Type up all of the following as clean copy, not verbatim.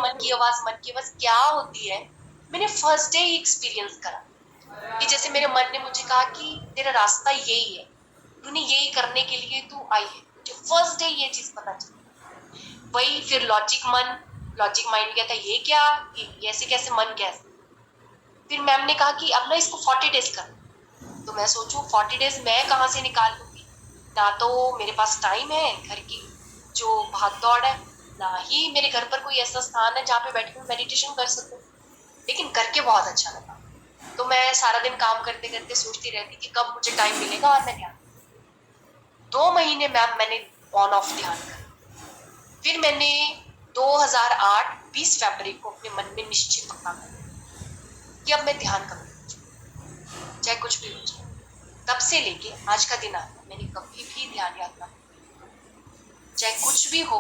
मन की आवाज क्या होती है, मैंने फर्स्ट डे ही एक्सपीरियंस करा कि जैसे मेरे मन ने मुझे कहा कि तेरा रास्ता यही है, तूने यही करने के लिए तू आई है। मुझे फर्स्ट डे ये चीज पता चली। वही फिर लॉजिक माइंड कहता है ये क्या, ये ऐसे कैसे, मन कैसे। फिर मैम ने कहा कि अब ना इसको 40 डेज कर। तो मैं सोचूं 40 डेज मैं कहाँ से निकाल लूंगी, ना तो मेरे पास टाइम है घर की जो भाग दौड़ है, ना ही मेरे घर पर कोई ऐसा स्थान है जहाँ पे बैठ कर मेडिटेशन कर सकूं। लेकिन करके बहुत अच्छा लगा। तो मैं सारा दिन काम करते करते सोचती रहती कि कब मुझे टाइम मिलेगा और मैं ध्यान। 2 महीने मैम मैंने ऑन ऑफ ध्यान कर। फिर मैंने 2008 20 फरवरी को अपने मन में निश्चित पक्का कर कि अब मैं ध्यान करूंगी चाहे कुछ भी हो जाए। तब से लेके आज का दिन आता मैंने कभी भी ध्यान यात्रा, चाहे कुछ भी हो,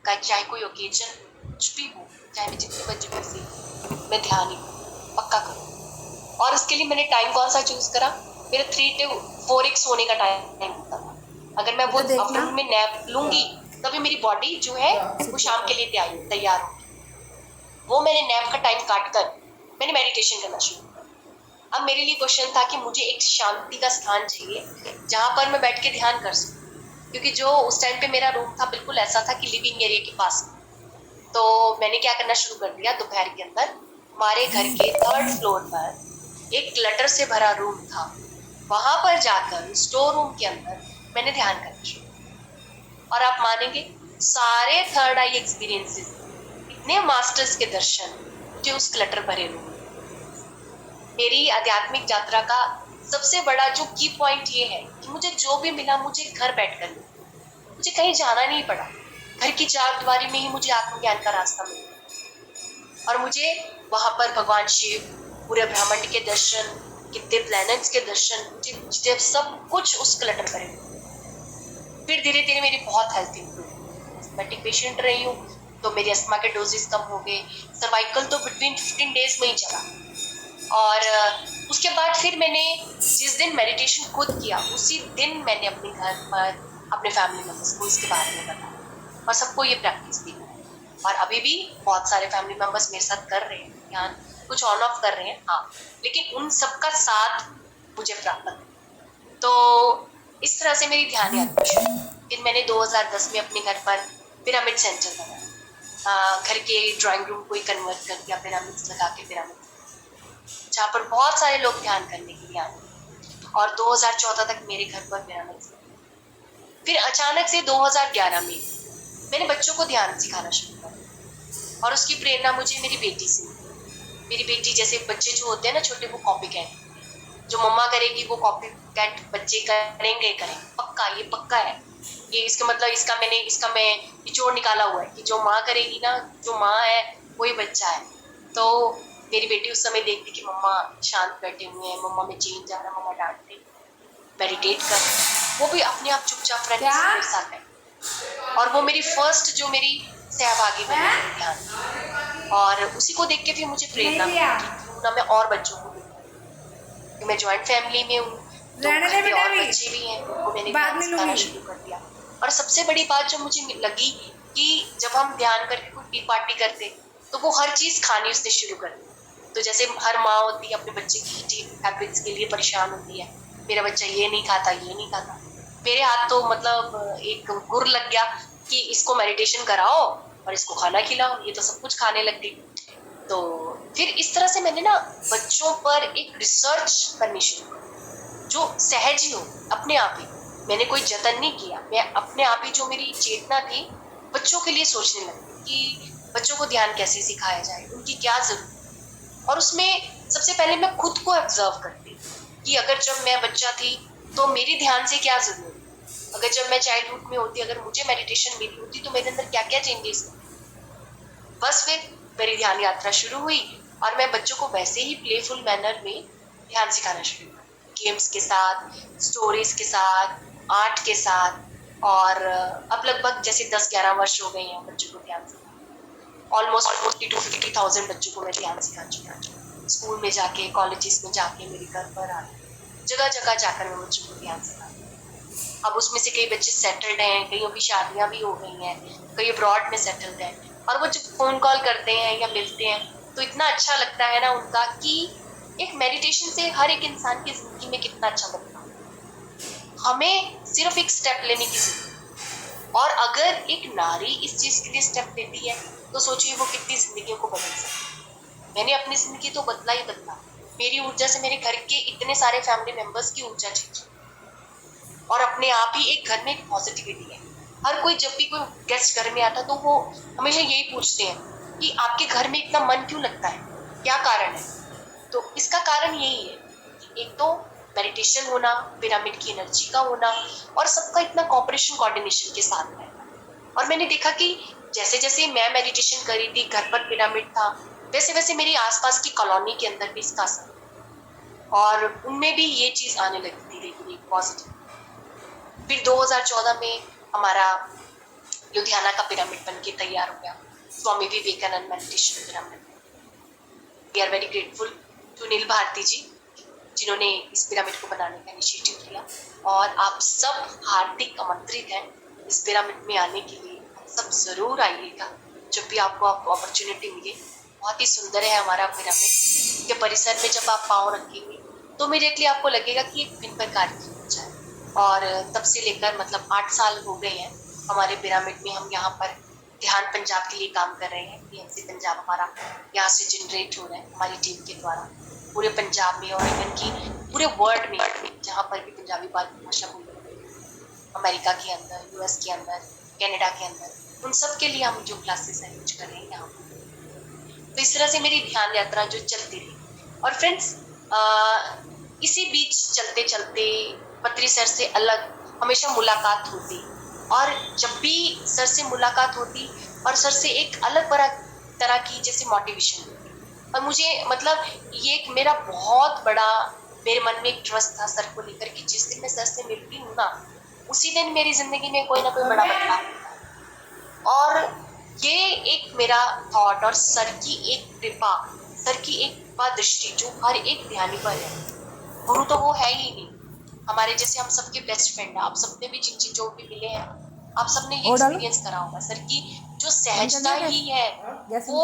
चाहे कोई ओकेजन कुछ भी हो, चाहे मैं जितने बजे बिजी, मैं ध्यान ही पक्का करूँ। और उसके लिए मैंने टाइम कौन सा चूज करा, मेरा 3 to 4x सोने का टाइम होता था। अगर मैं वो आफ्टरनून में नैप लूंगी तभी मेरी बॉडी जो है वो शाम के लिए तैयार होगी। वो मैंने नैप का टाइम काट कर मैंने मेडिटेशन करना शुरू किया। अब मेरे लिए क्वेश्चन था कि मुझे एक शांति का स्थान चाहिए जहां पर मैं बैठ के ध्यान कर सकूं, क्योंकि जो उस टाइम पे मेरा रूम था बिल्कुल ऐसा था कि लिविंग एरिया के पास। तो मैंने क्या करना शुरू कर दिया, दोपहर के अंदर हमारे घर के 3rd फ्लोर पर एक क्लटर से भरा रूम था, वहां पर जाकर स्टोर रूम के अंदर मैंने ध्यान करना शुरू। और आप मानेंगे सारे थर्ड आई एक्सपीरियंसेस, इतने मास्टर्स के दर्शन मुझे उस क्लटर भरे रूम। मेरी आध्यात्मिक यात्रा का सबसे बड़ा जो की पॉइंट ये है कि मुझे जो भी मिला मुझे घर बैठकर मिला, मुझे कहीं जाना नहीं पड़ा। घर की चार दीवारी में ही मुझे आत्मज्ञान का रास्ता मिला और मुझे वहां पर भगवान शिव, पूरे ब्रह्मांड के दर्शन, कितने प्लैनेट्स के दर्शन, मुझे सब कुछ उस क्लटर पर। फिर धीरे धीरे मेरी बहुत हेल्थ इंप्रूव, एस्थमेटिक पेशेंट रही हूँ तो मेरे अस्थमा के डोजेस कम हो गए। सर्वाइकल तो बिटवीन 15 डेज में ही चला। और उसके बाद फिर मैंने जिस दिन मेडिटेशन खुद किया उसी दिन मैंने अपने घर पर अपने फैमिली मेंबर्स को इसके बारे में बताया और सबको ये प्रैक्टिस दी। और अभी भी बहुत सारे फैमिली मेंबर्स मेरे साथ कर रहे हैं ध्यान, कुछ ऑन ऑफ कर रहे हैं हाँ, लेकिन उन सबका साथ मुझे प्राप्त है। तो इस तरह से मेरी ध्यान यात्रा शुरू। फिर मैंने 2010 में अपने घर पर पिरामिड सेंटर बनाया, घर के ड्राइंग रूम को ही कन्वर्ट कर दिया पिरामिड्स लगा के, पिरामिड जहाँ पर बहुत सारे लोग ध्यान करने के लिए आए। और 2014 तक मेरे घर पर पिरामिड। फिर अचानक से 2011 में मैंने बच्चों को ध्यान सिखाना शुरू किया और उसकी प्रेरणा मुझे मेरी बेटी से मिली। मेरी बेटी जैसे बच्चे जो होते हैं ना छोटे, वो कॉपी कैट, जो मम्मा करेगी वो कॉपी कैट बच्चे करेंगे पक्का, ये पक्का है। ये इसका मतलब इसका मैं निचोड़ निकाला हुआ है कि जो माँ करेगी ना, जो माँ है वही बच्चा है। तो मेरी बेटी उस समय देखती कि मम्मा शांत बैठे हुए हैं, मम्मा में चेंज आ रहा, मम्मा डांट रही, मेडिटेट कर, वो भी अपने आप चुपचाप रहने से मेरे साथ है। और वो मेरी फर्स्ट जो मेरी सहभागी बनी ध्यान, और उसी को देख के फिर मुझे प्रेरणा मिली कि क्यों ना मैं और बच्चों को दूँ। मैं ज्वाइंट फैमिली में हूँ तो घर के और बच्चे भी हैं, उनको मैंने ध्यान सिखाना शुरू कर दिया। और सबसे बड़ी बात जो मुझे लगी कि जब हम ध्यान करके कोई टी पार्टी करते तो वो हर चीज खानी उसने शुरू कर दी। तो जैसे हर माँ होती है अपने बच्चे की हैबिट्स के लिए परेशान होती है, मेरा बच्चा ये नहीं खाता, ये नहीं खाता। मेरे हाथ तो मतलब एक गुर लग गया कि इसको मेडिटेशन कराओ और इसको खाना खिलाओ, ये तो सब कुछ खाने लग गई। तो फिर इस तरह से मैंने ना बच्चों पर एक रिसर्च करनी शुरू की जो सहज ही हो, अपने आप ही। मैंने कोई जतन नहीं किया, मैं अपने आप ही जो मेरी चेतना थी बच्चों के लिए सोचने लगी कि बच्चों को ध्यान कैसे सिखाया जाए, उनकी क्या जरूरत। और उसमें सबसे पहले मैं खुद को ऑब्जर्व करती कि अगर जब मैं बच्चा थी तो मेरी ध्यान से क्या जरूरत, अगर जब मैं चाइल्डहुड में होती, अगर मुझे मेडिटेशन मिली होती तो मेरे अंदर क्या क्या चेंजेस। बस फिर मेरी ध्यान यात्रा शुरू हुई और मैं बच्चों को वैसे ही प्लेफुल मैनर में ध्यान सिखाना शुरू किया, गेम्स के साथ, स्टोरीज के साथ, आर्ट के साथ। और अब लगभग जैसे 10-11 वर्ष हो गए हैं बच्चों को ध्यान सिखाना। ऑलमोस्ट 40 to 50,000 बच्चों को मैं ध्यान सिखा चुका हूँ, स्कूल में जाके, कॉलेजेस में जाके, मेरे घर पर आके, जगह जगह जाकर मैं बच्चों को ध्यान सिखाती। अब उसमें से कई बच्चे सेटल्ड हैं, कईयों की शादियां भी हो गई हैं, कई अब्रॉड में सेटल्ड हैं। और वो जब फोन कॉल करते हैं या मिलते हैं तो इतना अच्छा लगता है ना उनका, कि एक मेडिटेशन से हर एक इंसान की जिंदगी में कितना अच्छा लगता है। हमें सिर्फ एक स्टेप लेने की जरूरत है, और अगर एक नारी इस चीज के लिए स्टेप लेती है तो सोचिए वो कितनी जिंदगियों को बदल सकती है। मैंने अपनी जिंदगी तो बदला ही बदला। मेरी ऊर्जा से मेरे घर के इतने सारे फैमिली मेंबर्स की ऊर्जा चेंज, और अपने आप ही एक घर में एक पॉजिटिविटी है। हर कोई जब भी कोई गेस्ट घर में आता है तो वो हमेशा यही पूछते हैं कि आपके घर में इतना मन क्यों लगता है, क्या कारण है। तो इसका कारण यही है कि एक तो मेडिटेशन होना, पिरामिड की एनर्जी का होना, और सबका इतना कॉपरेशन कोऑर्डिनेशन के साथ रहना। और मैंने देखा कि जैसे जैसे मैं मेडिटेशन करी थी, घर पर पिरामिड था, वैसे वैसे मेरी आसपास की कॉलोनी के अंदर भी इसका असर, और उनमें भी ये चीज आने लगी धीरे धीरे पॉजिटिव। फिर 2014 में हमारा लुधियाना का पिरामिड बन के तैयार हो गया, Swami Vivekananda meditation pyramid. We are very grateful to Neel Bharti ji, जिन्होंने इस पिरामिड को बनाने का इनिशिएटिव लिया। और आप सब हार्दिक आमंत्रित हैं इस पिरामिड में आने के लिए। सब जरूर आइएगा जब भी आपको अपॉर्चुनिटी मिले। बहुत ही सुंदर है हमारा पिरामिड के परिसर में। जब आप पाँव रखेंगे तो इमीडिएटली आपको लगेगा कि एक भिन्न प्रकार की ऊर्जा है। और तब से लेकर मतलब 8 साल हो गए हैं हमारे पिरामिड में। हम यहाँ पर ध्यान पंजाब के लिए काम कर रहे हैं। PMC पंजाब हमारा यहाँ से जनरेट हो रहा है हमारी टीम के द्वारा पूरे पंजाब में, और इवन की पूरे वर्ल्ड में जहाँ पर भी पंजाबी भाषा बोली जाती है, अमेरिका के अंदर, US के अंदर, कनाडा के अंदर, उन सब के लिए हम जो क्लासेस अरेंज कर रहे हैं यहाँ पर। तो इस तरह से मेरी ध्यान यात्रा जो चलती रही। और फ्रेंड्स, इसी बीच चलते चलते पत्री सर से अलग हमेशा मुलाकात होती, और जब भी सर से मुलाकात होती और सर से एक अलग तरह की जैसे मोटिवेशन होती। और मुझे मतलब ये एक मेरा बहुत बड़ा मेरे मन में एक ट्रस्ट था सर को लेकर कि जिस दिन मैं सर से मिलती हूँ ना, उसी दिन मेरी जिंदगी में कोई ना कोई बड़ा बदलाव होता है। और ये एक मेरा थॉट और सर की एक कृपा, सर की एक कृपा दृष्टि जो हर एक ध्यानी पर है। गुरु तो वो है ही नहीं, हमारे जैसे हम सबके बेस्ट फ्रेंड है। आप सबने भी जिन जो भी मिले हैं, आप सबने ये एक्सपीरियंस करा होगा। सर की जो सहजता ही है वो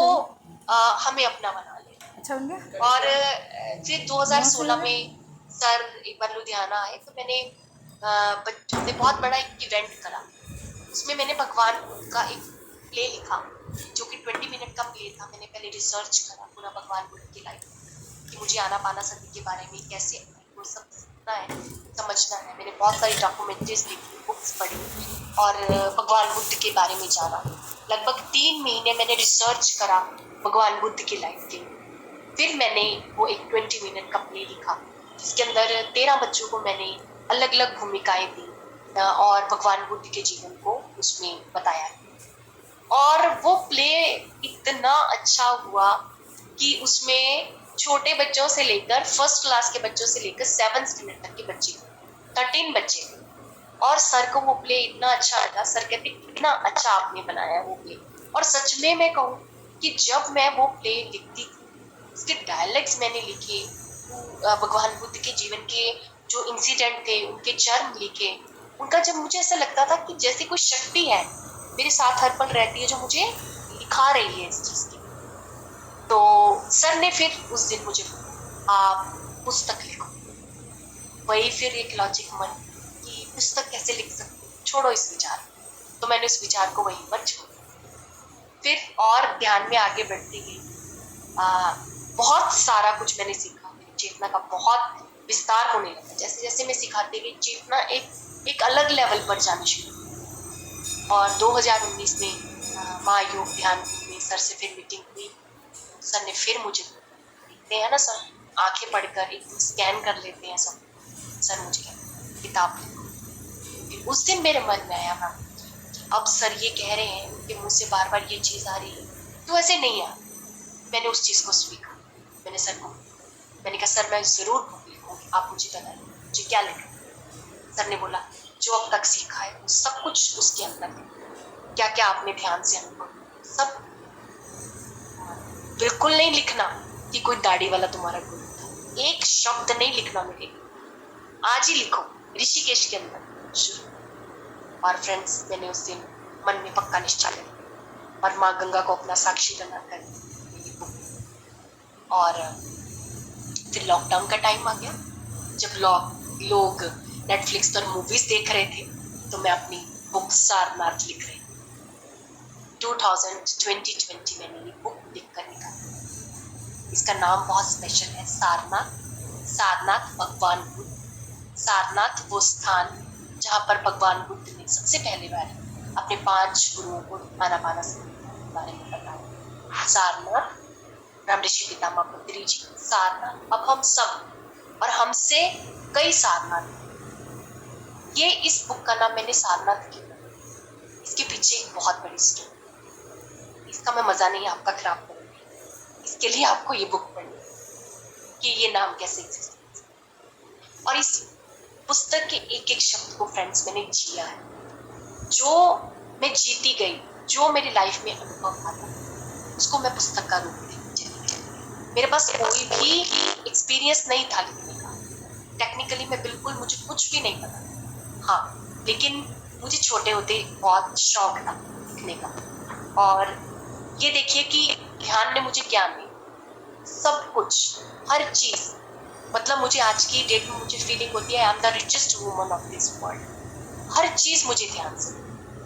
हमें अपना बना ले। अच्छा, और फिर 2016 में सर एक बार लुधियाना आए तो मैंने बच्चों से बहुत बड़ा एक इवेंट करा। उसमें मैंने भगवान बुद्ध का एक प्ले लिखा जो कि 20 मिनट का प्ले था। मैंने पहले रिसर्च करा पूरा भगवान बुद्ध की लाइफ, कि मुझे आना पाना सभी के बारे में कैसे वो सब सीखना है, समझना है। मैंने बहुत सारी डॉक्यूमेंट्रीज लिखी, बुक्स पढ़ी, और भगवान बुद्ध के बारे में जाना। लगभग 3 महीने मैंने रिसर्च करा भगवान बुद्ध की लाइफ के। फिर मैंने वो एक 20 मिनट का प्ले लिखा जिसके अंदर 13 बच्चों को मैंने अलग अलग भूमिकाएं दी और भगवान बुद्ध के जीवन को उसमें बताया। और वो प्ले इतना अच्छा हुआ कि उसमें छोटे बच्चों से लेकर फर्स्ट क्लास के बच्चों से लेकर 7th स्टैंडर्ड तक के बच्चे 13 बच्चे। और सर को वो प्ले इतना अच्छा लगा। सर कहते कितना अच्छा आपने बनाया है वो प्ले। और सच में मैं कहूँ कि जब मैं वो प्ले लिखती थी, उसके डायलॉग्स मैंने लिखे, भगवान बुद्ध के जीवन के जो इंसिडेंट थे उनके चर्म लिखे, उनका जब मुझे ऐसा लगता था कि जैसे कोई शक्ति है मेरे साथ हर पल रहती है जो मुझे लिखा रही है इस चीज की। तो सर ने फिर उस दिन मुझे आप पुस्तक लिखो। वही फिर एक लॉजिक मन कि पुस्तक कैसे लिख सकते, छोड़ो इस विचार। तो मैंने उस विचार को वहीं पर छोड़ा। फिर और ध्यान में आगे बढ़ती गई। बहुत सारा कुछ मैंने सीखा। मेरी चेतना का बहुत विस्तार होने लगा। जैसे जैसे मैं सिखाती गई चेतना एक अलग लेवल पर जानी शुरू हुई। और 2019 में महायोग ध्यान में सर से फिर मीटिंग हुई। सर ने फिर मुझे देखते हैं ना सर, आंखें पढ़कर एक स्कैन कर लेते हैं सब। सर मुझे किताब लिखो। उस दिन मेरे मन में आया मैम कि अब सर ये कह रहे हैं, उनके मुंह से बार बार ये चीज आ रही है तो ऐसे नहीं आ। मैंने उस चीज को स्वीकार। मैंने सर को मैंने कहा सर मैं जरूर बुक लिखूंगी, आप मुझे बताइए मुझे क्या लिखूं। सर ने बोला जो अब तक सीखा है वो सब कुछ उसके अंदर है, क्या क्या आपने ध्यान से अनुभव सब। बिल्कुल नहीं लिखना कि कोई दाढ़ी वाला तुम्हारा गुरु था। एक शब्द नहीं लिखना मेरे, आज ही लिखो ऋषिकेश के अंदर शुरू। और फ्रेंड्स मैंने उस दिन मन में पक्का निश्चय लिया और माँ गंगा को अपना साक्षी बनाकर ये बुक। और फिर लॉकडाउन का टाइम आ गया, जब लोग नेटफ्लिक्स पर मूवीज देख रहे थे, तो मैं अपनी बुक सारनाथ लिख रही। 2020 मैंने ये बुक लिखकर निकाली। इसका नाम बहुत स्पेशल है, सारनाथ। सारनाथ भगवान बुद्ध, सारनाथ वो स्थान जहाँ पर भगवान बुद्ध ने सबसे पहले बार अपने 5 गुरुओं को आनापाना के बारे में बताया। सारनाथ राम ऋषि पितामह पत्री जी, सारनाथ। अब हम सब और हमसे कई सारनाथ। ये इस बुक का नाम मैंने सारनाथ क्यों, इसके पीछे एक बहुत बड़ी स्टोरी। इसका मैं मजा नहीं आपका खराब करूंगी, इसके लिए आपको ये बुक पढ़नी कि ये नाम कैसे एग्जिस्ट। और इस पुस्तक के एक एक शब्द को फ्रेंड्स मैंने जिया है, जो मैं जीती गई, जो मेरी लाइफ में अनुभव आता उसको मैं पुस्तक का रूप देती चली। मेरे पास कोई भी एक्सपीरियंस नहीं था लिखने का, टेक्निकली मैं बिल्कुल, मुझे कुछ भी नहीं पता। हाँ, लेकिन मुझे छोटे होते बहुत शौक था लिखने का। और ये देखिए कि ध्यान ने मुझे ज्ञान दिया, सब कुछ, हर चीज। मतलब मुझे आज की डेट में मुझे फीलिंग होती है I am the richest woman of this world. हर चीज मुझे ध्यान से,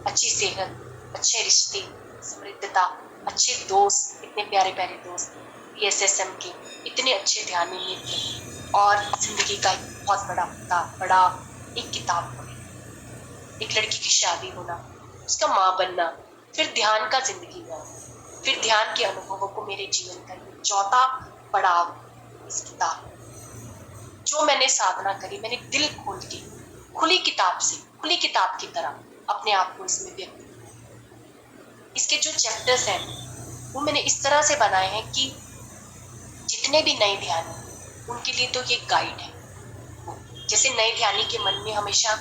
अच्छी सेहत, अच्छे रिश्ते, समृद्धता, अच्छे दोस्त, इतने प्यारे प्यारे दोस्त, PSSM के इतने अच्छे ध्यानी मित्र, और जिंदगी का एक बहुत बड़ा एक किताब पढ़ी, एक लड़की की शादी होना, उसका माँ बनना, फिर ध्यान का जिंदगी में, फिर ध्यान के अनुभवों को मेरे जीवन का ये चौथा पड़ाव, इस किताब जो मैंने साधना करी, मैंने दिल खोल के खुली किताब से, खुली किताब की तरह अपने आप को इसमें व्यक्त किया। इसके जो चैप्टर्स हैं वो मैंने इस तरह से बनाए हैं कि जितने भी नए ध्यानी उनके लिए तो ये गाइड है। जैसे नए ध्यानी के मन में हमेशा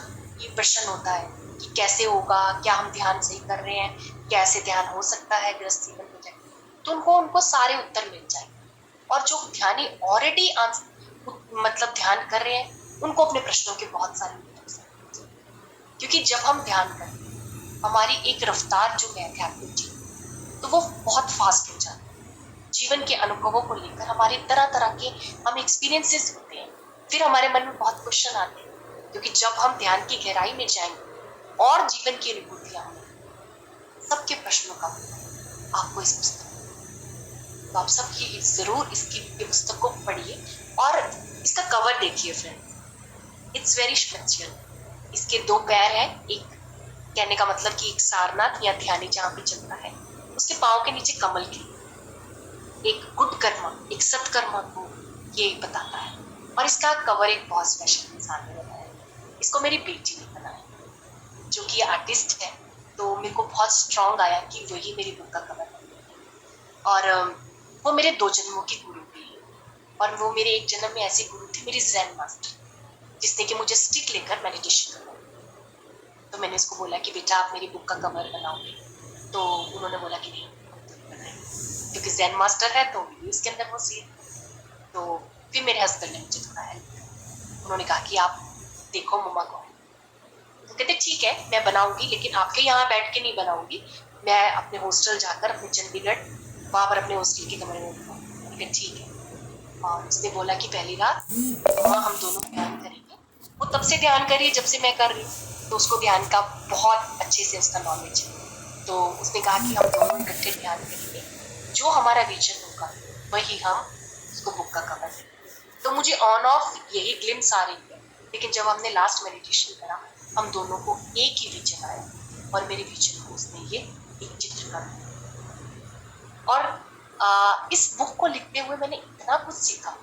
ये प्रश्न होता है कि कैसे होगा, क्या हम ध्यान सही कर रहे हैं, कैसे ध्यान हो सकता है, गृहस्थ जीवन हो जाए, तो उनको सारे उत्तर मिल जाए। और जो ध्यानी ऑलरेडी मतलब ध्यान कर रहे हैं, उनको अपने प्रश्नों के बहुत सारे उत्तर, क्योंकि जब हम ध्यान करते हैं हमारी एक रफ्तार जो है आध्यात्मिक जीवन, तो वो बहुत फास्ट हो जाती है। जीवन के अनुभवों को लेकर हमारे तरह तरह के हम एक्सपीरियंसेस होते हैं, फिर हमारे मन में बहुत क्वेश्चन आते हैं, क्योंकि जब हम ध्यान की गहराई में जाएंगे और जीवन की अनुभूतियां होंगी, सबके प्रश्नों का आपको इस पुस्तक, तो आप सब ये जरूर इसकी पुस्तक को पढ़िए। और इसका कवर देखिए फ्रेंड्स, इट्स वेरी स्पेशल। इसके 2 पैर हैं, एक कहने का मतलब कि एक सारनाथ या ध्यानी जहाँ पे चलता है, उसके पाँव के नीचे कमल की, एक गुड कर्मा, एक सत्कर्मा को ये बताता है। और इसका कवर एक बहुत स्पेशल इंसान ने बनाया, इसको मेरी बेटी ने बनाया, जो कि आर्टिस्ट है, तो मेरे को बहुत स्ट्रॉन्ग आया कि वही मेरी बुक का कवर है। और वो मेरे 2 जन्मों की गुरु भी है, और वो मेरे एक जन्म में ऐसे गुरु थे, मेरी ज़ेन मास्टर, जिसने कि मुझे स्टिक लेकर मेडिटेशन करवाया। तो मैंने उसको बोला कि बेटा आप मेरी बुक का कवर बनाओगे, तो उन्होंने बोला कि नहीं, क्योंकि ज़ेन मास्टर है तो इसके अंदर वो सी। तो फिर मेरे हस्बैंड ने मुझे थोड़ा हेल्प, उन्होंने कहा कि आप देखो मम्मा को, तो कहते ठीक है मैं बनाऊंगी, लेकिन आपके यहाँ बैठ के नहीं बनाऊंगी, मैं अपने हॉस्टल जाकर, अपने चंडीगढ़ वहाँ पर अपने हॉस्टल के कमरे में बनाऊंगी। ठीक है। और उसने बोला कि पहली रात वहाँ हम दोनों ध्यान करेंगे। वो तब से ध्यान करिए जब से मैं कर रही हूँ, तो उसको ध्यान का बहुत अच्छे से उसका नॉलेज है। तो उसने कहा कि हम दोनों इकट्ठे ध्यान करेंगे, जो हमारा विजन होगा वही हम उसको बुक का कवर देंगे। तो मुझे ऑन ऑफ यही ग्लिम्स आ रही है, लेकिन जब हमने लास्ट मेडिटेशन करा, हम दोनों को एक ही विजन आया, और मेरे विजन को उसने ये एक चित्र कर दिया। और इस बुक को लिखते हुए मैंने इतना कुछ सीखा।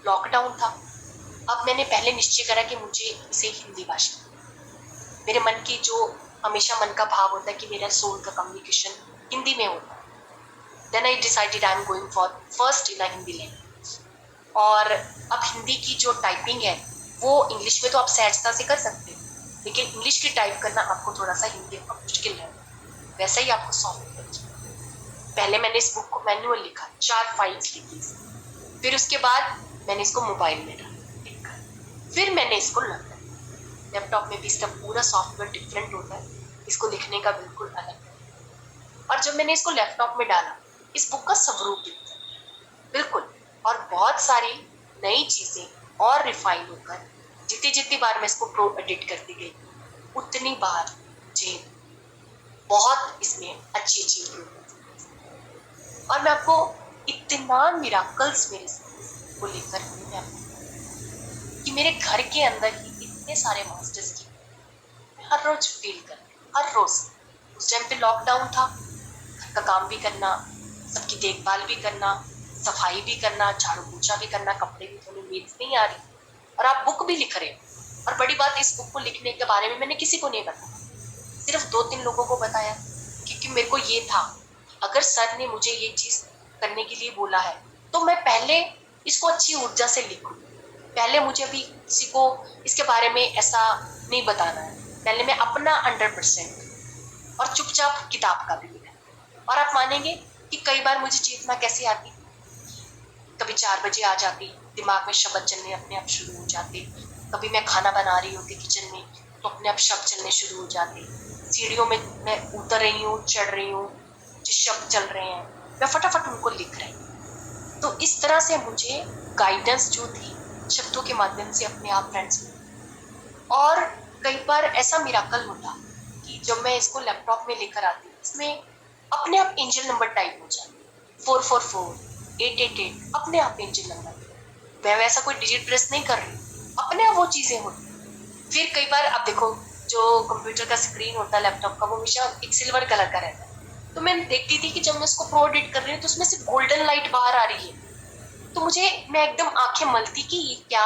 लॉकडाउन था, अब मैंने पहले निश्चय करा कि मुझे इसे हिंदी भाषा, मेरे मन की जो हमेशा मन का भाव होता है कि मेरा सोल का कम्युनिकेशन हिंदी में होता है। Then I decided I am going for first in a Hindi language. और अब हिंदी की जो टाइपिंग है वो इंग्लिश में तो आप सहजता से कर सकते हो, लेकिन इंग्लिश की टाइप करना आपको थोड़ा सा हिंदी में मुश्किल है, वैसा ही आपको सॉफ्ट। पहले मैंने इस बुक को मैनुअल लिखा, 4 फाइल्स लिखी, फिर उसके बाद मैंने इसको मोबाइल में लिखा, फिर मैंने इसको लैपटॉप में भी इसका पूरा सॉफ्टवेयर डिफरेंट होता है, इसको लिखने का बिल्कुल अलग है। और जब मैंने इसको लैपटॉप में डाला, इस बुक का स्वरूप दिखता है बिल्कुल, और बहुत सारी नई चीजें और रिफाइन होकर जितनी जितनी बार मैं इसको प्रो एडिट करती गई, उतनी बार मुझे बहुत इसमें अच्छी अच्छी इम्प्रूवमेंट। और मैं आपको इतना मिराकल्स मेरे को लेकर मैं कि मेरे घर के अंदर ही इतने सारे मास्टर्स की मैं हर रोज फील करती, हर रोज। उस टाइम पे लॉकडाउन था, घर का काम भी करना, सबकी देखभाल भी करना, सफाई भी करना, झाड़ू पोछा भी करना, कपड़े भी धोने, नींद नहीं आ रही, और आप बुक भी लिख रहे हो। और बड़ी बात, इस बुक को लिखने के बारे में मैंने किसी को नहीं बताया, सिर्फ 2-3 लोगों को बताया, क्योंकि मेरे को ये था अगर सर ने मुझे ये चीज करने के लिए बोला है तो मैं पहले इसको अच्छी ऊर्जा से लिखूं। पहले मुझे अभी किसी को इसके बारे में ऐसा नहीं बताना है, पहले मैं अपना 100% और चुपचाप किताब का भी लिखा। और आप मानेंगे कि कई बार मुझे चेतना कैसे आती, कभी 4 बजे आ जाती, दिमाग में शब्द चलने अपने आप शुरू हो जाते। कभी मैं खाना बना रही होती किचन में तो अपने आप शब्द चलने शुरू हो जाते। सीढ़ियों में मैं उतर रही हूँ, चढ़ रही हूँ, जो शब्द चल रहे हैं मैं फटाफट उनको लिख रही हूँ। तो इस तरह से मुझे गाइडेंस जो थी शब्दों के माध्यम से अपने आप फ्रेंड्स में। और कई बार ऐसा मिराकल होता कि जब मैं इसको लैपटॉप में लेकर आती, इसमें अपने आप एंजल नंबर टाइप हो जाते, 444, 888, अपने आप एंजल नंबर। मैं वैसा कोई डिजिट प्रेस नहीं कर रही, अपने आप वो चीजें होती। फिर कई बार आप देखो, जो कंप्यूटर का स्क्रीन होता है लैपटॉप का, वो हमेशा एक सिल्वर कलर का रहता है। तो मैं देखती थी कि जब मैं उसको प्रो एडिट कर रही हूँ तो उसमें से गोल्डन लाइट बाहर आ रही है। तो मैं एकदम आंखें मलती कि ये क्या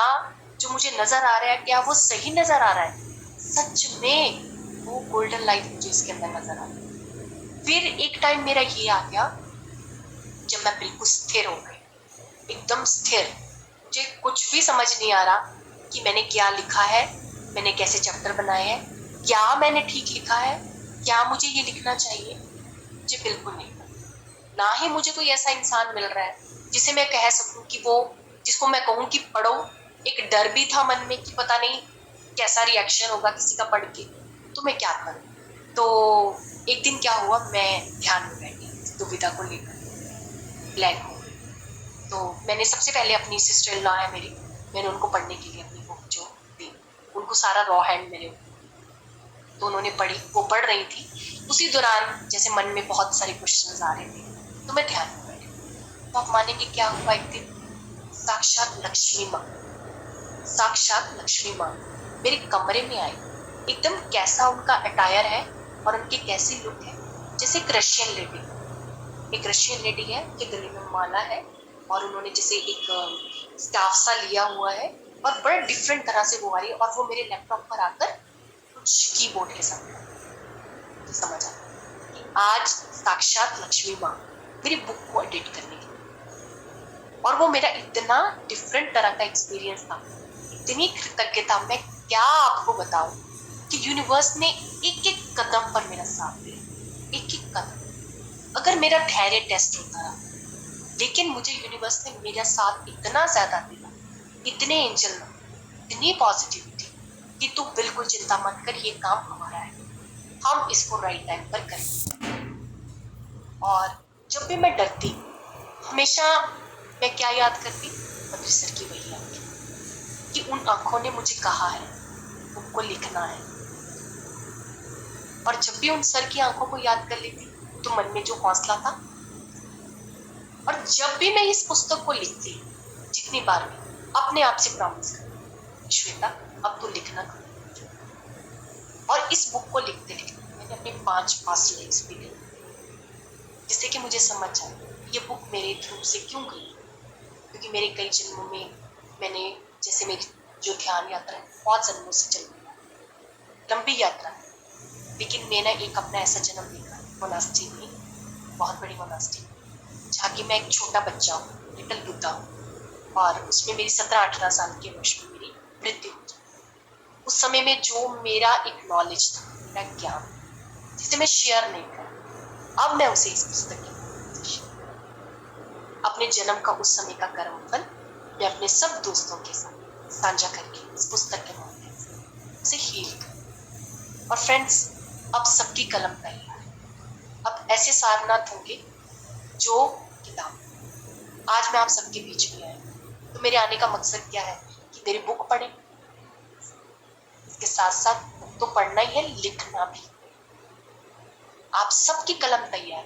जो मुझे नजर आ रहा है, क्या वो सही नजर आ रहा है? सच में वो गोल्डन लाइट मुझे इसके अंदर नजर आ रही। फिर एक टाइम मेरा ये आ गया जब मैं बिल्कुल स्थिर हो गई, एकदम स्थिर। मुझे कुछ भी समझ नहीं आ रहा कि मैंने क्या लिखा है, मैंने कैसे चैप्टर बनाए हैं, क्या मैंने ठीक लिखा है, क्या मुझे ये लिखना चाहिए। मुझे बिल्कुल नहीं पता। ना ही मुझे कोई ऐसा इंसान मिल रहा है जिसे मैं कह सकूं कि वो, जिसको मैं कहूं कि पढ़ो। एक डर भी था मन में कि पता नहीं कैसा रिएक्शन होगा किसी का पढ़ के, तो मैं क्या करूं। तो एक दिन क्या हुआ, मैं ध्यान में बैठी दुविधा को लेकर, ब्लैंक हो गई। तो मैंने सबसे पहले अपनी सिस्टर इन लॉ है मेरी, मैंने उनको पढ़ने के लिए अपनी बुक जो दी, उनको सारा रॉ हैंड मेरे, तो उन्होंने पढ़ी, वो पढ़ रही थी। उसी दौरान जैसे मन में बहुत सारे क्वेश्चंस आ रहे थे, तो मैं ध्यान में बैठी। तो आप मानेंगे क्या हुआ, एक दिन साक्षात लक्ष्मी माँ मेरे कमरे में आई। एकदम कैसा उनका अटायर है और उनकी कैसी लुक है, जैसे एक रशियन लेडी है कि गले में माला है और उन्होंने जैसे एक स्टाफ सा लिया हुआ है और बड़ा डिफरेंट तरह से वो आ रही है, और वो मेरे लैपटॉप पर आकर कुछ कीबोर्ड के साथ। तो समझ आ कि आज साक्षात लक्ष्मी माँ मेरी बुक को एडिट करने के लिए। और वो मेरा इतना डिफरेंट तरह का एक्सपीरियंस था, इतनी कृतज्ञता, मैं क्या आपको बताऊं कि यूनिवर्स ने एक एक कदम पर मेरा साथ दिया, एक एक कदम। अगर मेरा धैर्य टेस्ट होता रहा, लेकिन मुझे यूनिवर्स ने मेरा साथ इतना ज्यादा दिया, इतने एंजल, इतनी पॉजिटिविटी कि तू बिल्कुल चिंता मत कर, ये काम हमारा है, हम इसको राइट टाइम पर करेंगे। और जब भी मैं डरती, हमेशा मैं क्या याद करती, बद्री सर की वही आंखें, कि उन आंखों ने मुझे कहा है तुमको लिखना है। और जब भी उन सर की आंखों को याद कर लेती तो मन में जो हौसला था, और जब भी मैं इस पुस्तक को लिखती, जितनी बार भी अपने आप से प्रॉमिस करती, श्वेता अब तो लिखना। और इस बुक को लिखते लिखते मैंने अपने 5 पास्ट लाइफ्स भी गई, जिससे कि मुझे समझ आया ये बुक मेरे थ्रू से क्यों गई। क्योंकि मेरे कई जन्मों में मैंने, जैसे मेरी जो ध्यान यात्रा है बहुत जन्मों से चल रही है, लंबी यात्रा है, लेकिन मैंने एक अपना ऐसा जन्म देखा मोनास्ट्री में, बहुत बड़ी मोनास्ट्री, जहाँ की मैं एक छोटा बच्चा हूँ, लिटिल बुद्धा हूँ, और उसमें मेरी 17-18 साल के वर्ष में मेरी मृत्यु हो जाती। उस समय में जो मेरा एक नॉलेज था, मेरा ज्ञान, जिसे मैं शेयर नहीं कर, अब मैं उसे इस पुस्तक के अपने जन्म का उस समय का कर्मफल मैं अपने सब दोस्तों के साथ साझा करके इस पुस्तक के माध्यम से उसे हील कर। और फ्रेंड्स, अब सबकी कलम तैयार है, अब ऐसे सारनाथ होंगे जो किताब। आज मैं आप सबके बीच में आई, तो मेरे आने का मकसद क्या है कि मेरी बुक पढ़े, इसके साथ साथ बुक तो पढ़ना ही है, लिखना भी। आप सबकी कलम तैयार,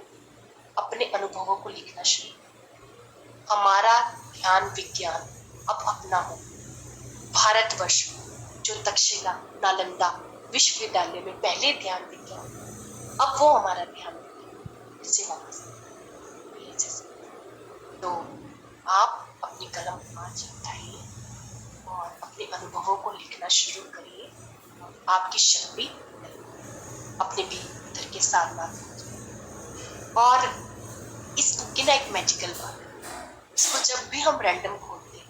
अपने अनुभवों को लिखना शुरू। हमारा ध्यान विज्ञान अब अपना हो। भारतवर्ष जो तक्षशिला नालंदा विश्वविद्यालय में पहले ध्यान विज्ञान, अब वो हमारा ध्यान फिर से वापस। तो आप अपनी कलम आज उठाइए और अपने अनुभवों को लिखना शुरू करिए। आपकी शक्ति अपने भीतर के साथ बात। और इस बुक की ना एक मैजिकल बात, इसको जब भी हम रैंडम खोलते हैं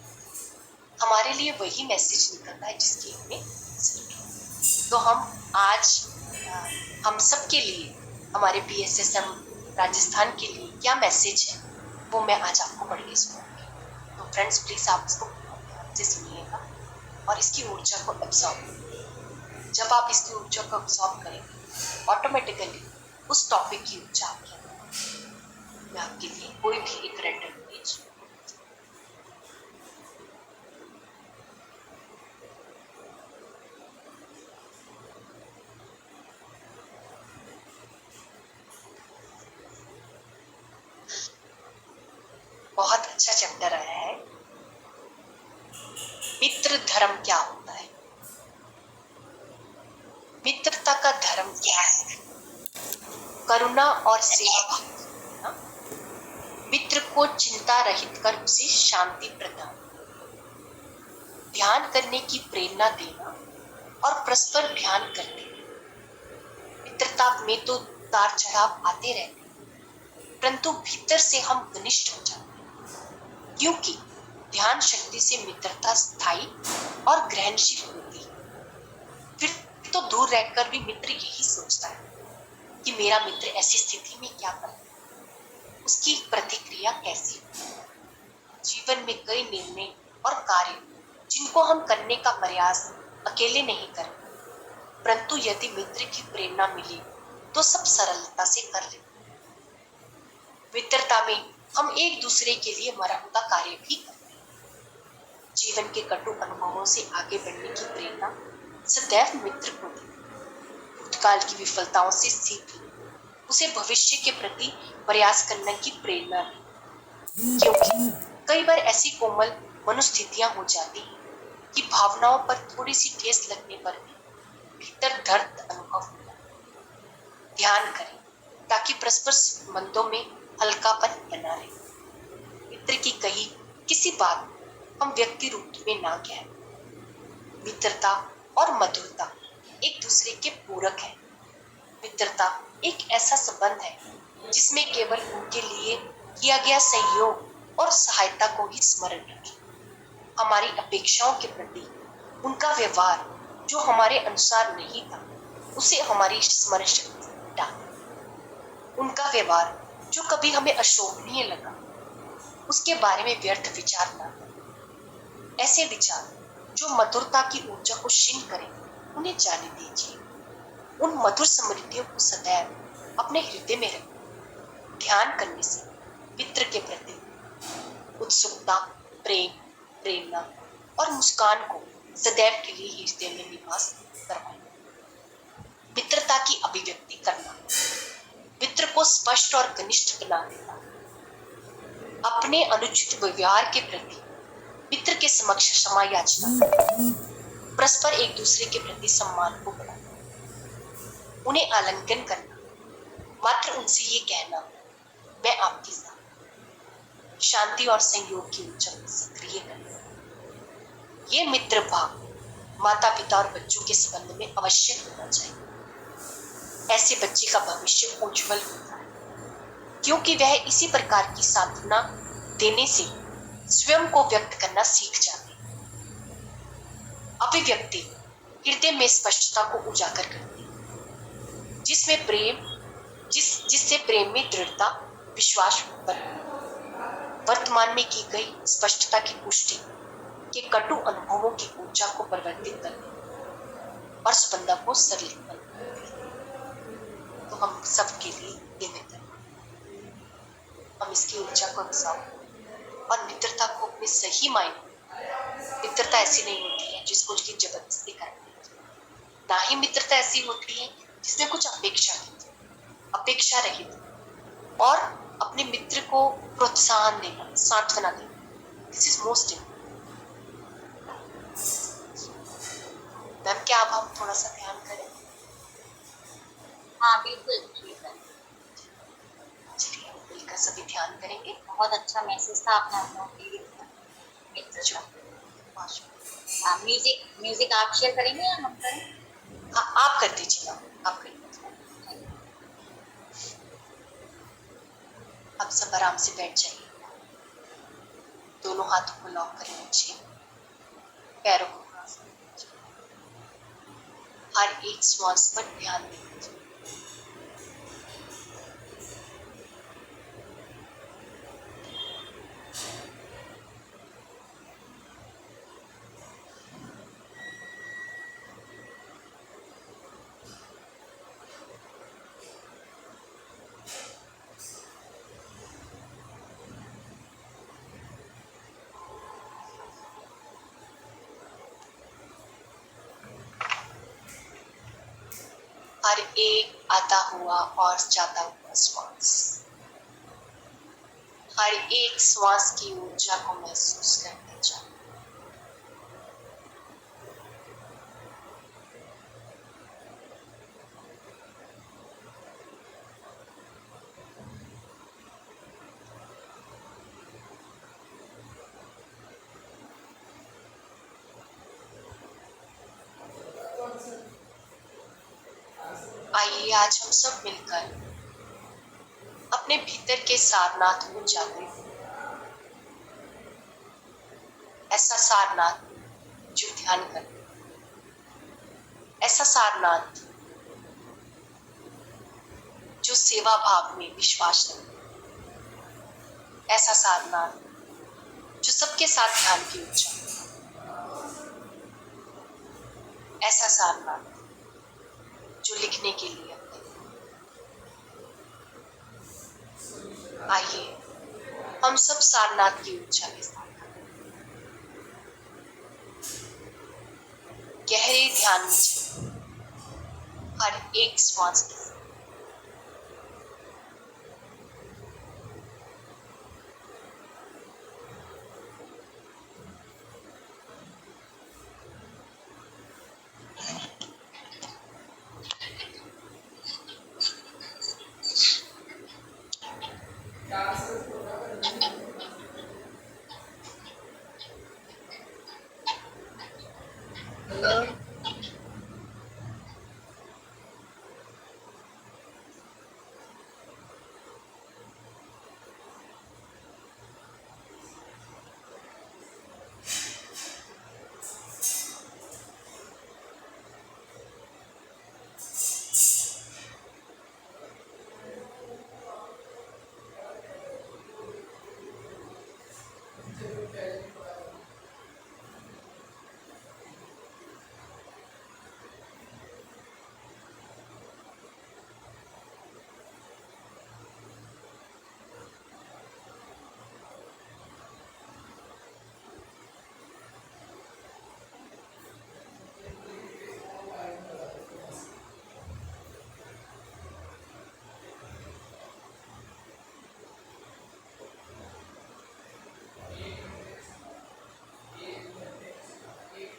हमारे लिए वही मैसेज निकलता है जिसकी हमें जरूरत है। तो हम आज हम सबके लिए, हमारे PSSM राजस्थान के लिए क्या मैसेज है वो मैं आज आपको पढ़ के सुनाऊंगी। तो फ्रेंड्स प्लीज आप इसको ध्यान से सुनिएगा और इसकी ऊर्जा को एब्जॉर्ब करिए। जब आप इसकी ऊर्जा को एब्जॉर्ब करेंगे ऑटोमेटिकली उस टॉपिक की ऊर्जा आपके अंदर। मैं आपके लिए कोई भी एक रैंडम पेज बहुत अच्छा चैप्टर आया है, मित्र धर्म क्या होता है, मित्रता का धर्म क्या है। करुणा और सेवा भाव, मित्र को चिंता रहित कर उसे शांति प्रदान, ध्यान करने की प्रेरणा देना और परस्पर ध्यान करते। मित्रता में तो उतार चढ़ाव आते रहते, परंतु भीतर से हम घनिष्ठ हो जाते, क्योंकि ध्यान शक्ति से मित्रता स्थायी और ग्रहणशील होती है। फिर तो दूर रहकर भी मित्र यही सोचता है कि मेरा मित्र ऐसी स्थिति में क्या करे, उसकी प्रतिक्रिया कैसी हो। जीवन में कई निर्णय और कार्य जिनको हम करने का प्रयास अकेले नहीं करें, परंतु यदि मित्र की प्रेरणा मिले तो सब सरलता से कर लेते। मित्रता में हम एक दूसरे के लिए मरहम का कार्य भी करते हैं। जीवन के कटु अनुभवों से आगे बढ़ने की प्रेरणा सदैव मित्र को दी। भूतकाल की विफलताओं से सीख ली, उसे भविष्य के प्रति प्रयास करने की प्रेरणा दी। क्योंकि कई बार ऐसी कोमल मनोस्थितियां हो जाती हैं कि भावनाओं पर थोड़ी सी ठेस लगने पर भी भीतर दर्द अनुभव होता है। ध्यान करें ताकि परस्पर संबंधों में हल्कापन बना रहे। मित्र की कही किसी बात हम व्यक्ति रूप में ना कहें। मित्रता और मधुरता एक दूसरे के पूरक है। मित्रता एक ऐसा संबंध है जिसमें केवल उनके लिए किया गया सहयोग और सहायता को ही स्मरण रखें। हमारी अपेक्षाओं के प्रति उनका व्यवहार जो हमारे अनुसार नहीं था उसे हमारी स्मरण शक्ति से हटाएं। उनका व्यवहार जो कभी हमें अशोभनीय लगा उसके बारे में व्यर्थ विचार न करें। ऐसे विचार जो मधुरता की ऊर्जा को क्षीण करें उन्हें जाने दीजिए। उन मधुर स्मृतियों को सदैव अपने हृदय में रखें। ध्यान करने से मित्र के प्रति उत्सुकता, प्रेम, प्रेरणा और मुस्कान को सदैव के लिए हृदय में निवास करवाएं। मित्रता की अभिव्यक्ति करना मित्र को स्पष्ट और घनिष्ठ बना देता। अपने अनुचित व्यवहार के प्रति मित्र के समक्ष क्षमा याचना, परस्पर एक दूसरे के प्रति सम्मान को बढ़ाना, उन्हें आलिंगन करना, मात्र उनसे ये कहना मैं आपके साथ, शांति और संयोग की ऊर्जा को सक्रिय करना। ये मित्र भाव माता पिता और बच्चों के संबंध में अवश्य होना चाहिए। ऐसे बच्चे का भविष्य उज्जवल होता है क्योंकि वह इसी प्रकार की सांत्वना देने से स्वयं को व्यक्त करना सीख जाते हैं। अभिव्यक्ति हृदय में स्पष्टता को उजागर करती है, जिसमें जिससे प्रेम में दृढ़ता, विश्वास बढ़ता। वर्तमान में की गई स्पष्टता की पुष्टि के कटु अनुभवों की ऊर्जा को परिवर्तित करने और स्पंदन को सरल बनाती है। तो हम सबके लिए ये मित्र हम इसकी ऊर्जा को अब्सॉर्ब और मित्रता को अपने सही मायने। मित्रता ऐसी नहीं होती है जिसको उसकी जबरदस्ती करनी है, ना ही मित्रता ऐसी होती है जिसमें कुछ अपेक्षा रहित और अपने मित्र को प्रोत्साहन देना, सांत्वना देना। This is most important. Ma'am क्या अब हम थोड़ा सा ध्यान करें? हाँ बिल्कुल ठीक है। चलिए मिलकर सभी ध्यान करेंगे। बहुत अच्छा मैसेज था आपने हम लोगों के लिए मित्र का। हाँ, म्यूजिक आप शेयर करेंगे या हम करें? हाँ आप कर दीजिए, आप कर दीजिए। अब सब आराम से बैठ जाइए, दोनों हाथों को लॉक कर लीजिए, पैरों को क्रॉस कर लीजिए, हर एक श्वास पर ध्यान दीजिए। हर एक आता हुआ और जाता हुआ श्वास, हर एक श्वास की ऊर्जा को महसूस करते जाओ। आइए आज हम सब मिलकर अपने भीतर के सारनाथ को जागृत करें। ऐसा सारनाथ जो ध्यान करे, ऐसा सारनाथ जो सेवा भाव में विश्वास रखे, ऐसा सारनाथ जो सबके साथ ध्यान की ऊर्जा, ऐसा सारनाथ जो लिखने के लिए। आइए हम सब सारनाथ की ऊर्जा के साथ गहरे ध्यान में चलें, हर एक श्वास के साथ।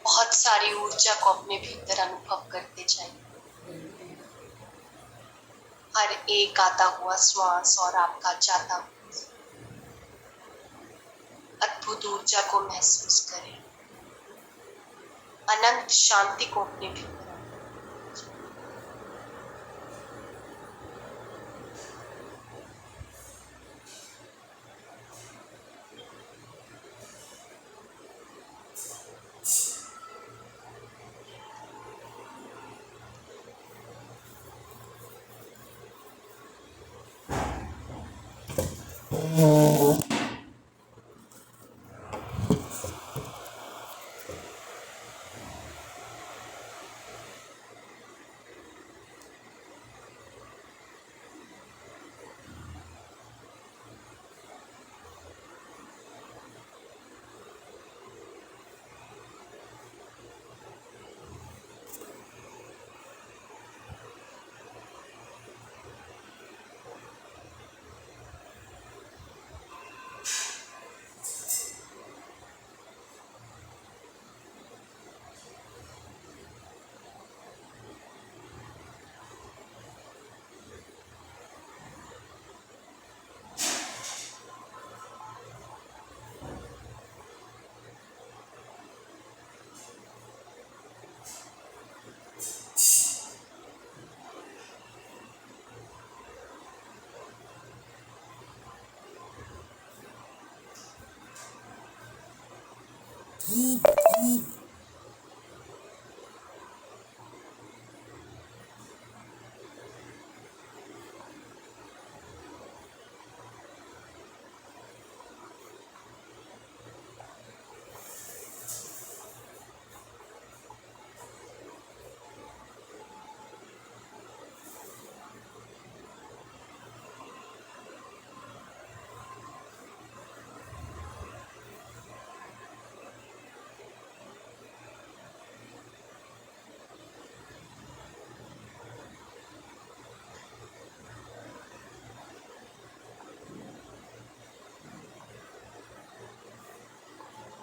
बहुत सारी ऊर्जा को अपने भीतर अनुभव करते जाइए। हर एक आता हुआ श्वास और आपका जाता हुआ अद्भुत ऊर्जा को महसूस करें। अनंत शांति को अपने भीतर।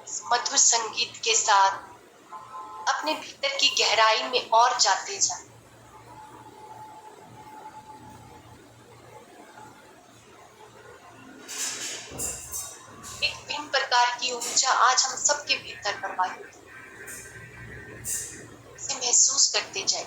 इस मधुर संगीत के साथ अपने भीतर की गहराई में और जाते जाएं। एक भिन्न प्रकार की ऊर्जा आज हम सबके भीतर प्रवाहित है। इसे महसूस करते जाएं।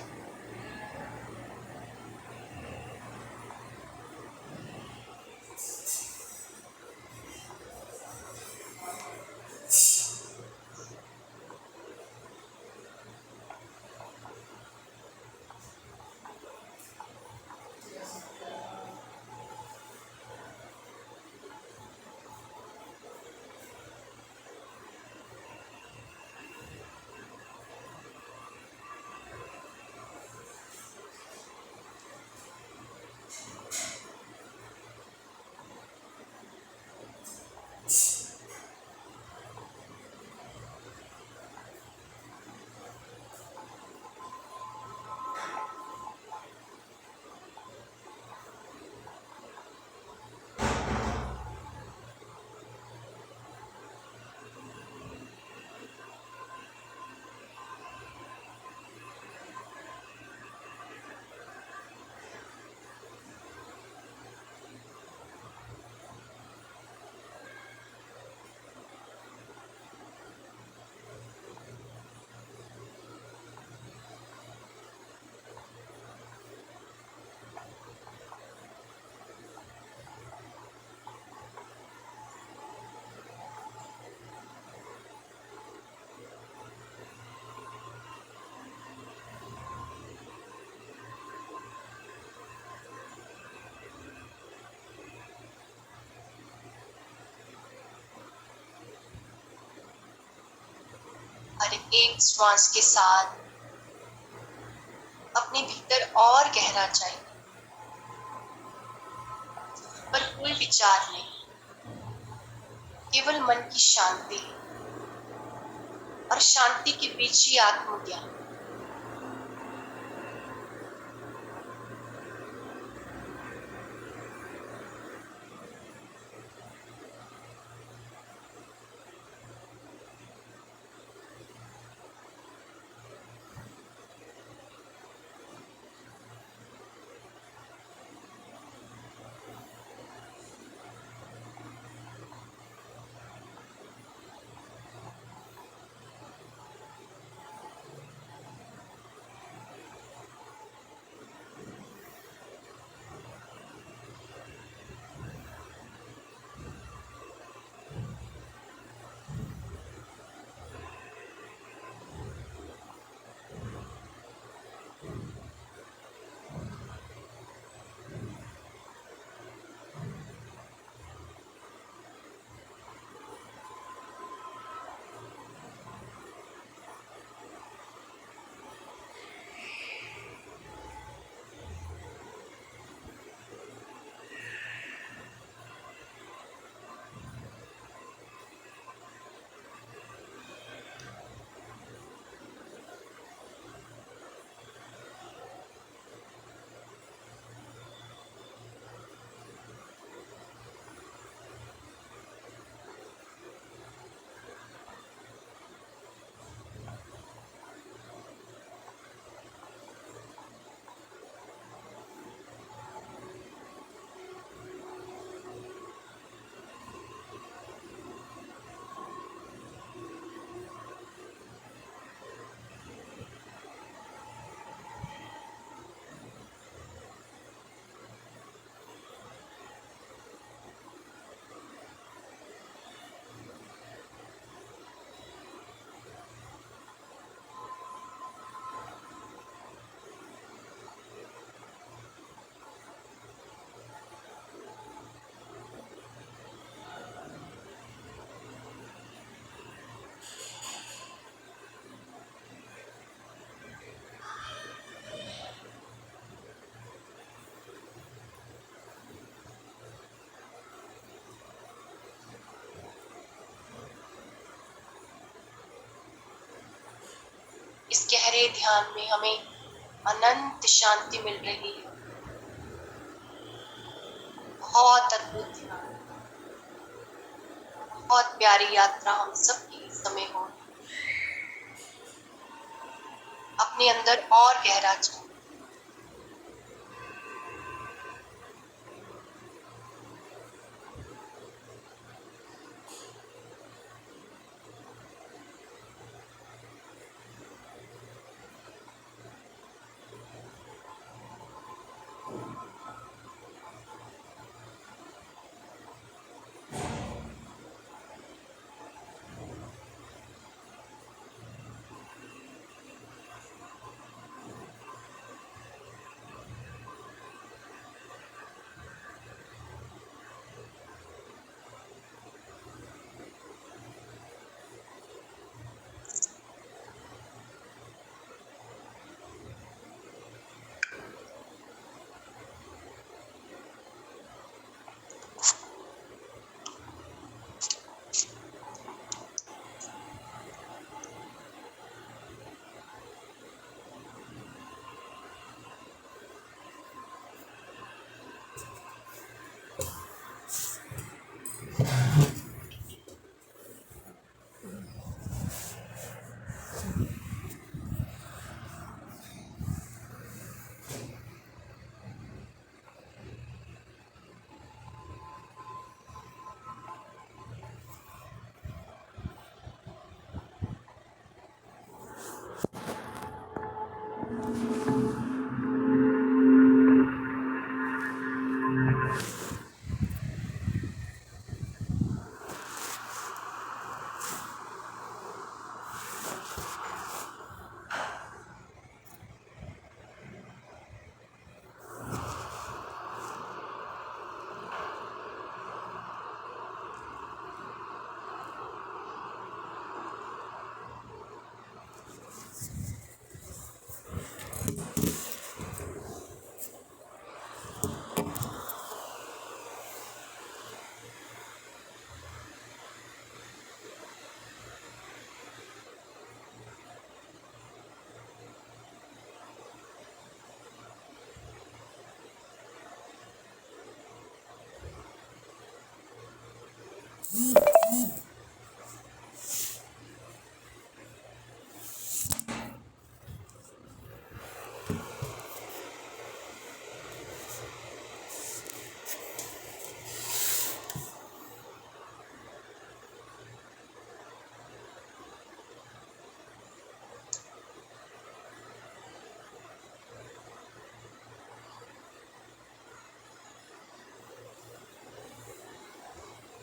और एक श्वास के साथ अपने भीतर और गहरा जाए, पर कोई विचार नहीं, केवल मन की शांति और शांति के बीच ही आत्मज्ञान। इस गहरे ध्यान में हमें अनंत शांति मिल रही है। बहुत अद्भुत ध्यान, बहुत प्यारी यात्रा हम सबकी इस समय हो। अपने अंदर और गहरा जाओ।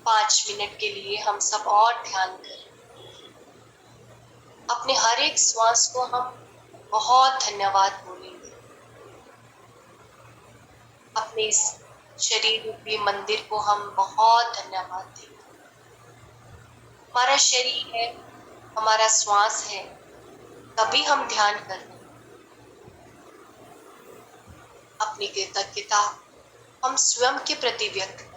पांच मिनट के लिए हम सब और ध्यान करें। अपने हर एक श्वास को हम बहुत धन्यवाद बोलेंगे। अपने इस शरीर रूपी मंदिर को हम बहुत धन्यवाद देंगे। हमारा शरीर है, हमारा श्वास है, तभी हम ध्यान कर रहे हैं। अपनी कृतज्ञता हम स्वयं के प्रति व्यक्त करें।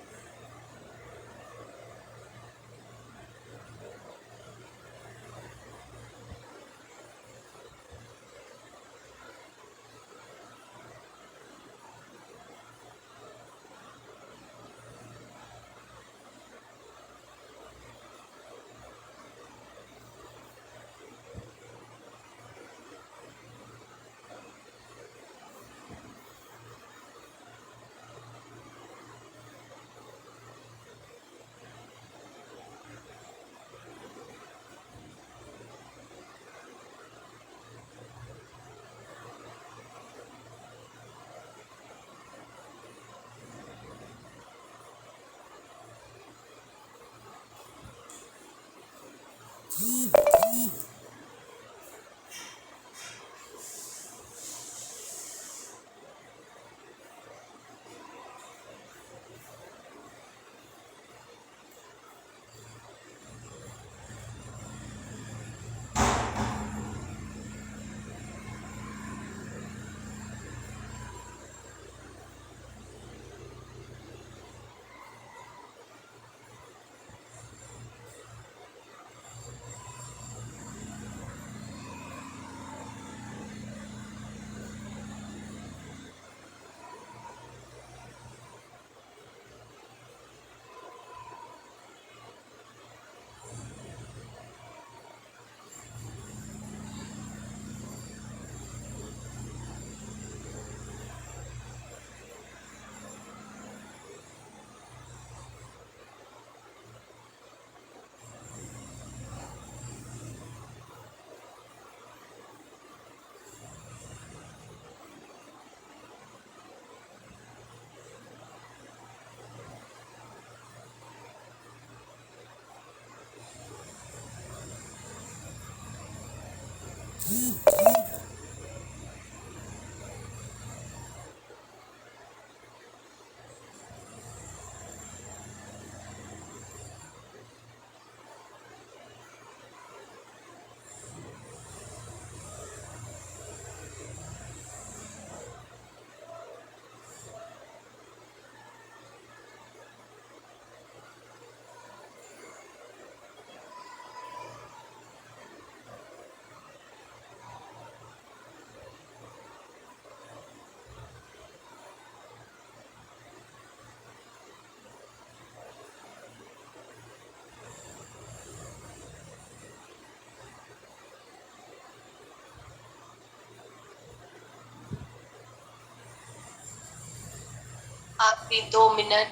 आखिरी 2 मिनट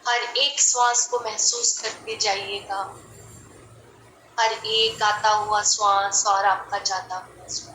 हर एक श्वास को महसूस करते जाइएगा, हर एक आता हुआ श्वास और आपका जाता हुआ श्वास।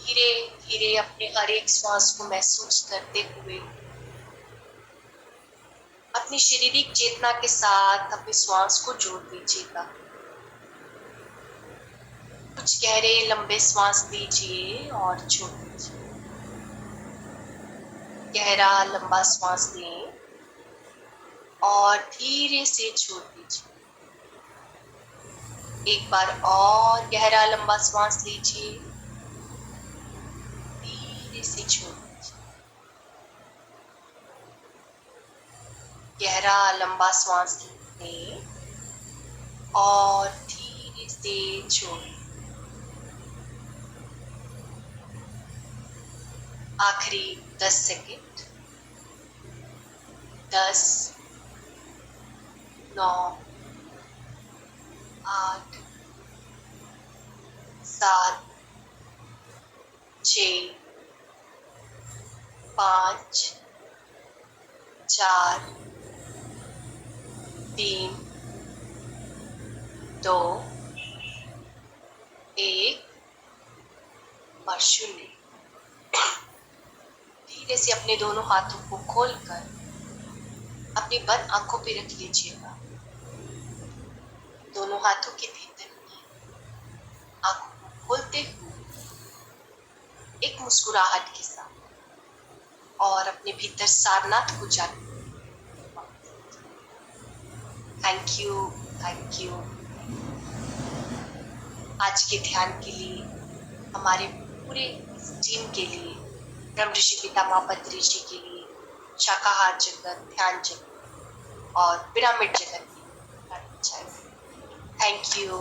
धीरे धीरे अपने हर एक श्वास को महसूस करते हुए अपनी शारीरिक चेतना के साथ अपने श्वास को जोड़ दीजिएगा। कुछ गहरे लंबे श्वास लीजिए और छोड़ दीजिए। गहरा लंबा श्वास लें और धीरे से छोड़ दीजिए। एक बार और गहरा लंबा श्वास लीजिए, धीरे से छोड़ दीजिए। गहरा लंबा श्वास लें और धीरे से छोड़ें। आखिरी 10 सेकंड। 10, 9, 8, 7, 6, 5, 4, 3, 2, 1 और 0। धीरे से अपने दोनों हाथों को खोलकर अपनी बंद आंखों पे रख लीजिएगा। दोनों हाथों के भीतर आंखों को खोलते हुए एक मुस्कुराहट के साथ और अपने भीतर सारनाथ को जाने। Thank you, thank you. आज के ध्यान के लिए, हमारे पूरे टीम के लिए, ब्रह्म ऋषि पितामह पत्रि ऋषि के लिए, शाकाहार जगत, ध्यान जगत और पिरामिड जगत की थैंक यू।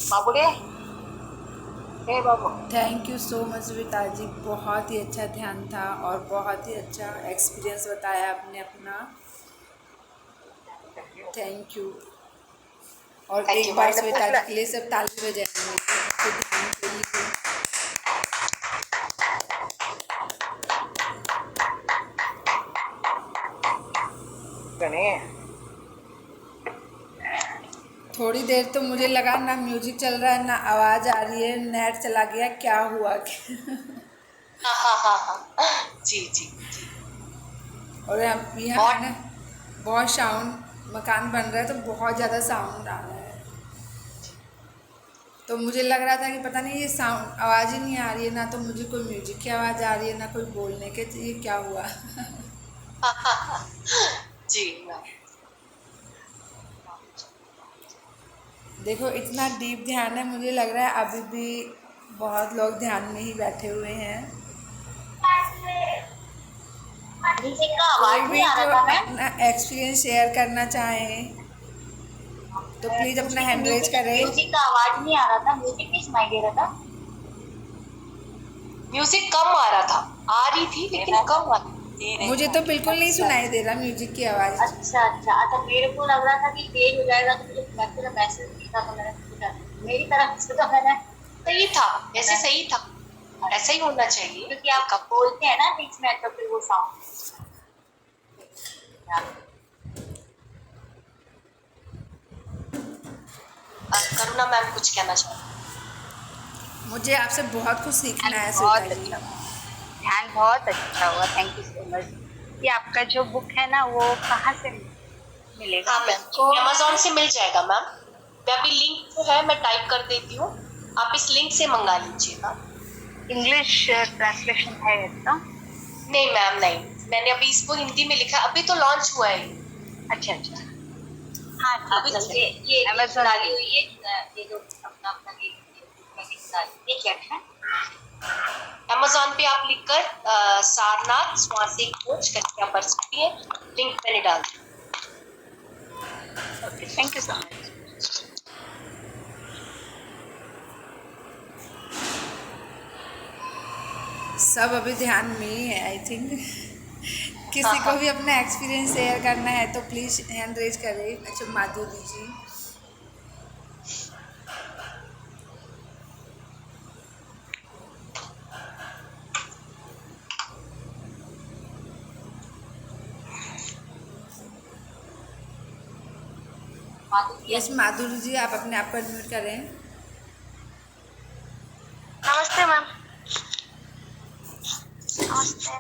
बाबू रे, हे बाबू। Thank you so much Vita ji, बहुत ही अच्छा ध्यान था और बहुत ही अच्छा एक्सपीरियंस बताया आपने अपना। Thank you. और Thank एक you, बार मैंने श्वेता पूछना- जी के लिए सब ताली बजाएंगे तो ध्यान के लिए। थोड़ी देर तो मुझे लगा ना म्यूजिक चल रहा है ना आवाज़ आ रही है, नेट चला गया, क्या हुआ हाँ हाँ हाँ हाँ, जी जी जी। और यहाँ है बहुत। ना बहुत साउंड, मकान बन रहा है तो बहुत ज़्यादा साउंड आ रहा है। तो मुझे लग रहा था कि पता नहीं ये साउंड आवाज़ ही नहीं आ रही है, ना तो मुझे कोई म्यूजिक की आवाज़ आ रही है ना कोई बोलने के, तो ये क्या हुआ हाँ हाँ हाँ, जी मैम। देखो इतना डीप ध्यान है, मुझे लग रहा है अभी भी बहुत लोग ध्यान में ही बैठे हुए हैं। म्यूजिक का कोई आवाज नहीं भी आ जो रहा था मैम। अपना एक्सपीरियंस शेयर करना चाहे तो प्लीज़ कुछ अपना भी हैंड रेज म्यूजिक करें। म्यूजिक का आवाज नहीं आ रहा था, म्यूजिक नहीं सुनाई दे रहा था। म्यूजिक कम आ रहा था, आ रही थी लेकिन कम आ रही। मुझे तो बिल्कुल नहीं अच्छा सुनाई दे रहा म्यूजिक की आवाज़। अच्छा अच्छा अच्छा, मेरे को लग रहा था कि तेज हो जाएगा तो मुझे मैसेज मैसेज दिखा, तो मैंने सोचा मेरी तरफ से तो मैंने सही था, वैसे सही था, ऐसा ही होना चाहिए। क्योंकि आप बोलते हैं ना बीच में तो फिर वो साउंड। करुणा मैम कुछ कहना चाहती मुझे आपसे बहुत कुछ सीखना है श्वेता बहुत जी। अच्छा, ध्यान बहुत अच्छा हुआ, थैंक यू सो मच। ये आपका जो बुक है ना वो कहाँ से मिलेगा हाँ मैम, हमको? अमेजोन से मिल जाएगा मैम। मैं अभी लिंक जो है मैं टाइप कर देती हूँ, आप इस लिंक से मंगा लीजिएगा। इंग्लिश ट्रांसलेशन है इसका? नहीं मैम नहीं, मैंने अभी इसको हिंदी में लिखा है, अभी तो लॉन्च हुआ है। अच्छा अच्छा, हाँ अभी ठीक है। ये Amazon डाली हुई है, ये जो अपना अपना ये क्या है? अमेजोन पे आप लिखकर सारनाथ स्वाति कोच करके आप भर सकती है, लिंक मैंने डाल दिया। Okay, thank you so much. सब अभी ध्यान में ही है आई थिंक किसी हाँ, को हाँ। भी अपना एक्सपीरियंस शेयर करना है तो प्लीज़ हैंड रेज करें। अच्छा माधुरी जी, यस माधुरी जी आप अपने आप को एडमिट करें। नमस्ते मैम। नमस्ते।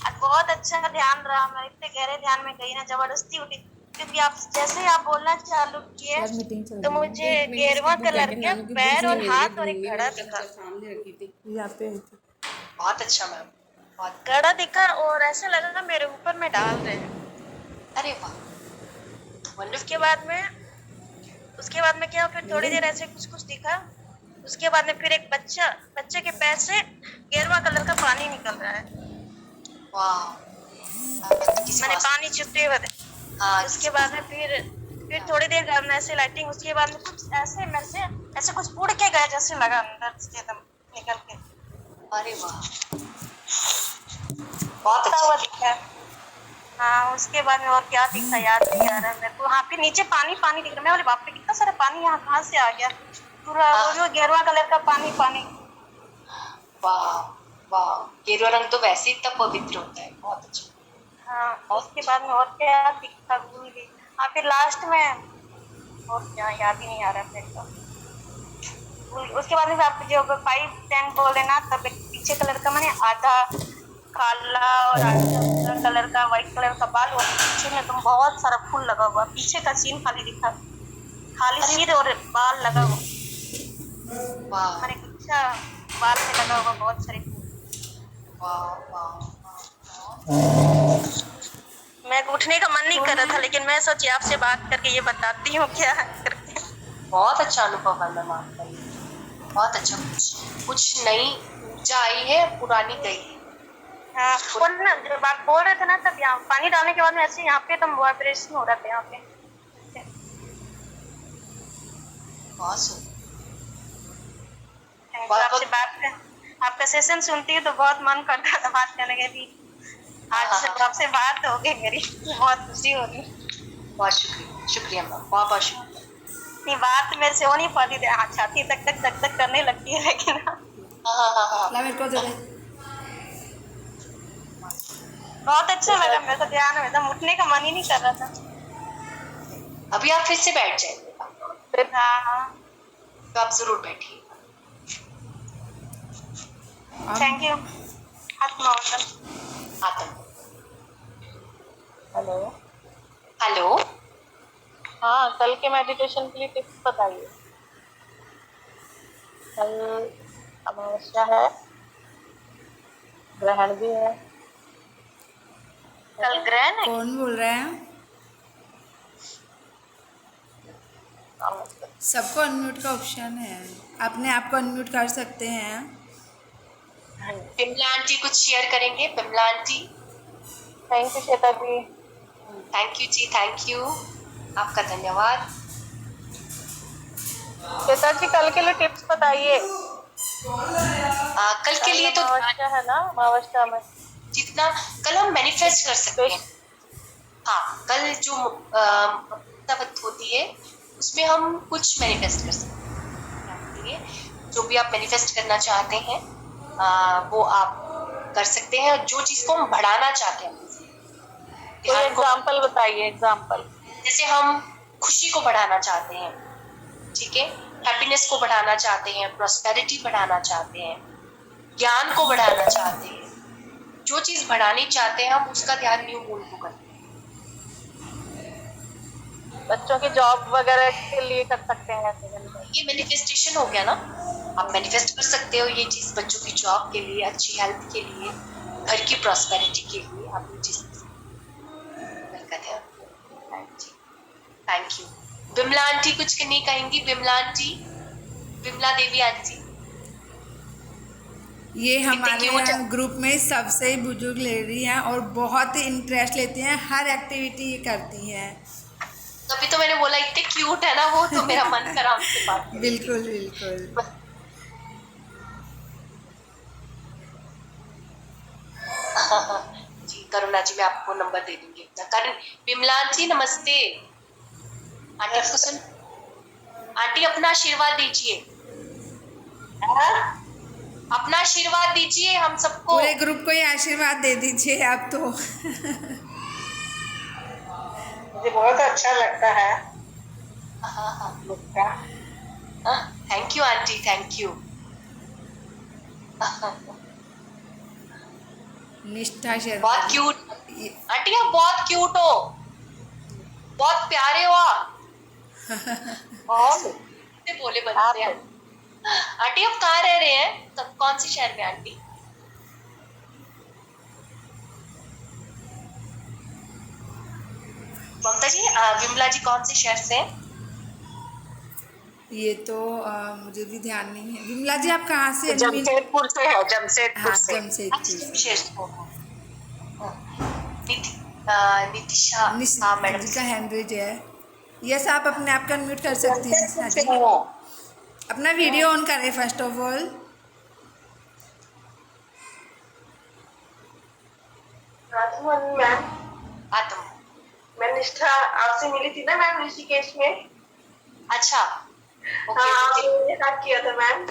आज बहुत अच्छा ध्यान रहा, मैं इतने गहरे ध्यान में गई ना, जबरदस्ती उठी, क्योंकि आप जैसे ही आप बोलना चालू किए यार मीटिंग चल तो रही है, मुझे एक मिनट गेरुआ इसकी बुक कलर है के नानू की बुक पैर नहीं और मिल रही, हाथ और एक ढूंढनी घड़ा मैंने दिखा। कल सामने रखी थी यहाँ पे है थी। बहुत अच्छा मैम, बहुत। घड़ा दिखा और ऐसे लगा ना मेरे ऊपर में डाल रहे हैं। अरे वाह, वंडरफुल। उसके बाद में क्या, फिर थोड़ी देर ऐसे कुछ कुछ दिखा। उसके बाद में फिर एक बच्चे के पैर से गेरुआ कलर का पानी निकल रहा है। वाह, किसी मैंने को पानी चुपते हुए हाँ, उसके बाद में फिर थोड़ी देर करना ऐसे लाइटिंग। उसके बाद में कुछ ऐसे मेरे से ऐसे कुछ उड़ के गया जैसे लगा अंदर से एकदम निकल के अरे वाह, बहुत उड़ता हुआ अच्छा। दिखा। हाँ, उसके बाद में और क्या दिखा याद नहीं आ रहा मेरे को। हाँ, फिर नीचे पानी पानी दिख रहा। मैं बोले बाप रे कितना सारा पानी यहाँ कहाँ से आ गया, पूरा वो जो गेरुआ कलर का पानी पानी। वाह वाह, गेरुआ रंग तो वैसे ही इतना पवित्र होता है, बहुत अच्छा। हाँ, उसके बाद में और क्या दिखा भूल गई। हाँ, फिर लास्ट में और क्या याद ही नहीं आ रहा मेरे को। उसके बाद में आप जो 5-10 बोले ना, तब एक पीछे कलर का मैंने आधा काला और आधा कलर का व्हाइट कलर का बाल, और पीछे में तुम बहुत सारा फूल लगा हुआ, पीछे का सीन खाली दिखा, खाली सिर और बाल लगा हुआ। वाह मैंने अच्छा बाल में लगा हुआ बहुत सारे फूल। वाह वाह, मैं उठने का मन नहीं कर रहा था, लेकिन मैं सोची आपसे बात करके ये बताती हूँ क्या करके। बहुत अच्छा अनुभव है मैम आपका, बहुत अच्छा। कुछ नई ऊर्जा आई है, पुरानी गई है। हाँ, और ना जब आप बोल रहे थे ना, तब यहाँ पानी डालने के बाद में ऐसे यहाँ पे तुम वाइब्रेशन हो रहा था यहाँ पे। बहुत सुंदर। आपसे बात कर, आपका सेशन सुनती हूँ तो बहुत मन करता था बात करने के भी। आज से आपसे बात हो गई मेरी, बहुत खुशी हो रही। बहुत शुक्रिया, शुक्रिया मैम, बहुत बहुत शुक्रिया। नहीं, बात मेरे से हो नहीं पाती थी, छाती तक तक तक तक करने लगती है, लेकिन हाँ हाँ हाँ, ला मेरे को दे दे। बहुत अच्छा लगा। मेरे को ध्यान में एकदम उठने का मन ही नहीं कर रहा था। अभी आप फिर से बैठ जाइए, फिर हाँ तो आप जरूर बैठिए। थैंक यू आत्मवंदन। आतम। हेलो। हेलो। हाँ कल के मेडिटेशन के लिए टिप्स बताइए। कल अमावस्या है, ग्रहण भी है। कल ग्रहण है। कौन बोल रहे हैं? सबको अनम्यूट का ऑप्शन है, अपने आप को अनम्यूट कर सकते हैं। बिमला आंटी कुछ शेयर करेंगे? Bimla aunty. Thank you Shweta ji. Thank you ji, thank you, आपका धन्यवाद। श्वेता जी कल के लिए टिप्स बताइए। कल के लिए तो अमावस्या है ना, अमावस्या में जितना कल हम मैनिफेस्ट कर सकते हैं। हाँ, कल जो अमावस्या होती है उसमें हम कुछ मैनिफेस्ट कर सकते हैं। जो भी आप मैनिफेस्ट करना चाहते हैं वो आप कर सकते हैं। जो चीज को हम बढ़ाना चाहते हैं, कोई एग्जांपल बताइए। एग्जांपल जैसे हम खुशी को बढ़ाना चाहते हैं, ठीक है, हैप्पीनेस को बढ़ाना चाहते हैं, प्रॉस्पेरिटी बढ़ाना चाहते हैं, ज्ञान को बढ़ाना चाहते हैं। जो चीज बढ़ानी चाहते हैं हम उसका ध्यान न्यू मून को करते हैं। बच्चों की जॉब वगैरह के लिए कर सकते हैं ऐसे। ये मैनिफेस्टेशन हो गया ना, आप मैनिफेस्ट कर सकते हो ये चीज बच्चों की जॉब के लिए, अच्छी हेल्थ के लिए, घर की प्रॉस्पेरिटी के लिए। आप ये चीज थैंक यू। बिमला आंटी कुछ नहीं कहेंगी? बिमला आंटी, बिमला देवी आंटी। ये हमारे cute यहाँ ग्रुप में सबसे बुजुर्ग लेडी हैं और बहुत ही इंटरेस्ट लेती हैं, हर एक्टिविटी ये करती हैं। तभी तो मैंने बोला इतने क्यूट है ना वो, तो मेरा मन करा उनसे बात करने की। बिल्कुल बिल्कुल। जी करुणा जी, मैं आपको नंबर दे दूंगी अपना। करण, बिमला जी नमस्ते। आंटी आपको सुन, आंटी अपना आशीर्वाद दीजिए, अपना आशीर्वाद दीजिए हम सबको। पूरे ग्रुप को ही आशीर्वाद दे दीजिए आप तो। मुझे बहुत अच्छा लगता है। Thank you aunty, thank you. निष्ठा शर्मा बहुत क्यूट आंटी, आप बहुत क्यूट हो, बहुत प्यारे हो आप। बोले बनते हैं। आंटी आप कहाँ रह रहे हैं? तब कौन से शहर में आंटी? ममता जी, विमला जी कौन से शहर से हैं? ये तो मुझे भी ध्यान नहीं है। विमला जी आप कहाँ से? जमशेदपुर से है, जमशेदपुर हाँ से। जमशेदपुर से। नितिशा मैडम जी का हैंड रेज है। यस, आप अपने आप का अनम्यूट कर सकती हैं निशा जी। अपना वीडियो ऑन करें फर्स्ट ऑफ ऑल। मैम आत्म। मैं निष्ठा आपसे मिली थी ना मैम, ऋषिकेश में। अच्छा, ओके हाँ ओके आपने साथ किया था मैम।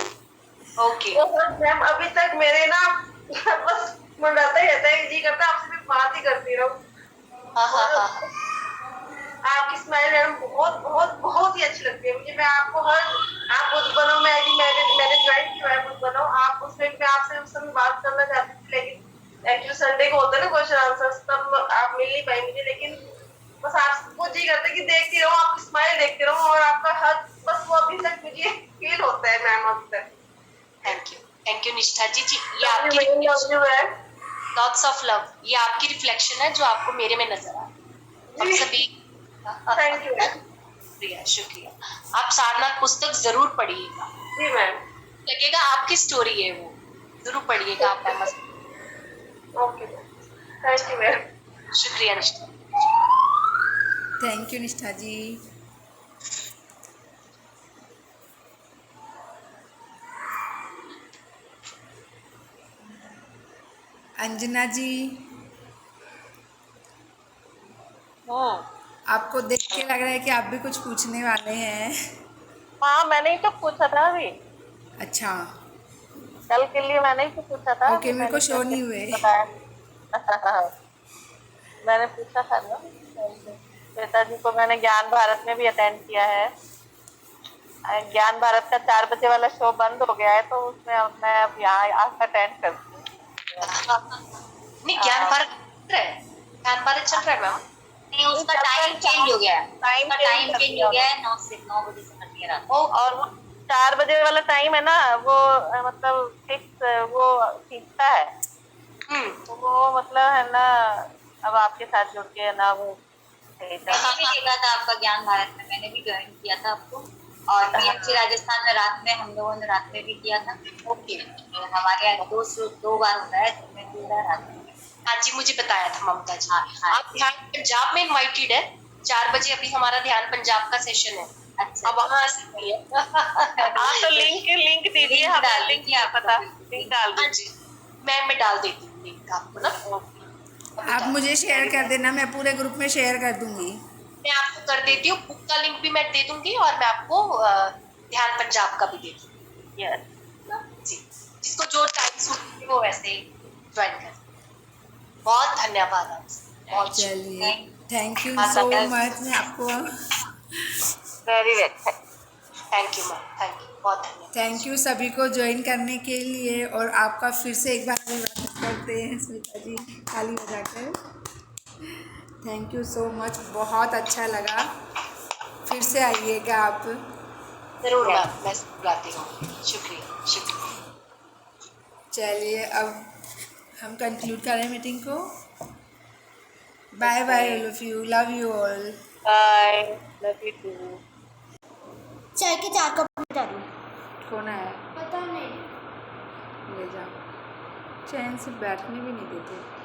ओके। तो मैम अभी तक मेरे ना बस मंडाता ही रहता है, जी करता है आपसे मैं बात ही करती रहूं। हाँ हाँ हाँ। आपकी स्माइल मैम बहुत बहुत बहुत ही अच्छी लगती है मुझे। मैं आपको हर, आप बुद्ध बनो, मैंने ज्वाइन किया है बुद्ध बनो, आप उसमें मैं आपसे उस समय बात करना चाहती थी, लेकिन एक्चुअली संडे को होता है ना क्वेश्चन आंसर, तब आप मिल नहीं पाई मुझे। लेकिन बस आपको जी करते कि देखती रहूं, आपकी स्माइल देखती रहूं, और आपका हर बस वो अभी तक मुझे फील होता है मैम अभी तक। थैंक यू निष्ठा जी। जी ये आपकी लॉट्स ऑफ लव, ये आपकी रिफ्लेक्शन है जो आपको मेरे में नजर आ रही है। हम सभी थैंक यू मैम। शुक्रिया शुक्रिया। आप सारनाथ पुस्तक जरूर पढ़िएगा, जी मैम। लगेगा आपकी स्टोरी है वो, जरूर पढ़िएगा आप ma'am. Okay thank you ma'am. शुक्रिया निष्ठा। थैंक यू निष्ठा जी। अंजना जी, आपको देख के लग रहा है कि आप भी कुछ पूछने वाले हैं। हाँ मैंने ही तो पूछा था अभी, अच्छा कल के लिए मैंने ही तो पूछा था। ओके, मेरे को शो नहीं हुए। बताया मैंने पूछा था ना श्वेता जी को। मैंने ज्ञान भारत में भी अटेंड किया है। ज्ञान भारत का 4 बजे वाला शो बंद हो गया है, तो उसमें अब मैं अब यहाँ आज अटेंड करती हूँ। नहीं, ज्ञान भारत चल रहा है, ज्ञान भारत चल रहा है मैम। नहीं, उसका टाइम चेंज हो गया है, टाइम उसका टाइम चेंज हो गया है, 9 बजे से कर दिया रात। और वो 4 बजे वाला टाइम है ना, वो मतलब फिक्स वो खींचता है। तो वो मतलब है ना, अब आपके साथ जुड़ के है ना वो मैंने भी देखा था आपका ज्ञान भारत में, मैंने भी ज्वाइन किया था आपको, और PMC राजस्थान में रात में हम लोगों ने रात में भी किया था। ओके, हमारे यहाँ 2 बार होता है, दिन में 2 बार रात में। हाँ जी, मुझे बताया था ममता जी। हाँ। आप ध्यान पंजाब में इनवाइटेड है, 4 बजे अभी हमारा ध्यान पंजाब का सेशन है। अच्छा, अब वहाँ आ सकती है। हाँ, तो लिंक दीजिए, लिंक हमें डाल लिंक दीजिए, नहीं पता, लिंक डाल हाँ दीजिए। जी, मैं डाल देती हूँ लिंक आपको ना। अभी आप डाल- मुझे शेयर कर देना, मैं पूरे ग्रुप में शेयर कर दूंगी। मैं आपको कर देती हूँ, बुक का लिंक भी मैं दे दूंगी, और मैं आपको ध्यान पंजाब का भी दे दूंगी। यस, जी, जिसको जो टाइम सूट है वो वैसे ज्वाइन कर। बहुत धन्यवाद आपसे, बहुत चलिए, थैंक यू हाँ, सो सर। मच। मैं आपको very well. Thank you ma'am, thank you, बहुत धन्यवाद। थैंक यू सभी को ज्वाइन करने के लिए, और आपका फिर से एक बार अभिवादन करते हैं स्मिता जी ताली बजाकर। थैंक यू सो मच, बहुत अच्छा लगा। फिर से आइएगा आप। जरूर मैम, मैं बुलाती हूँ। शुक्रिया, शुक्रिया। चलिए, अब हम कंक्लूड करें मीटिंग को। Bye bye all of you, love you all. Bye, love you too. चाय के 4 कप बता दूँ? कौन आया? पता नहीं। ले जाओ, चैन से बैठने भी नहीं देते।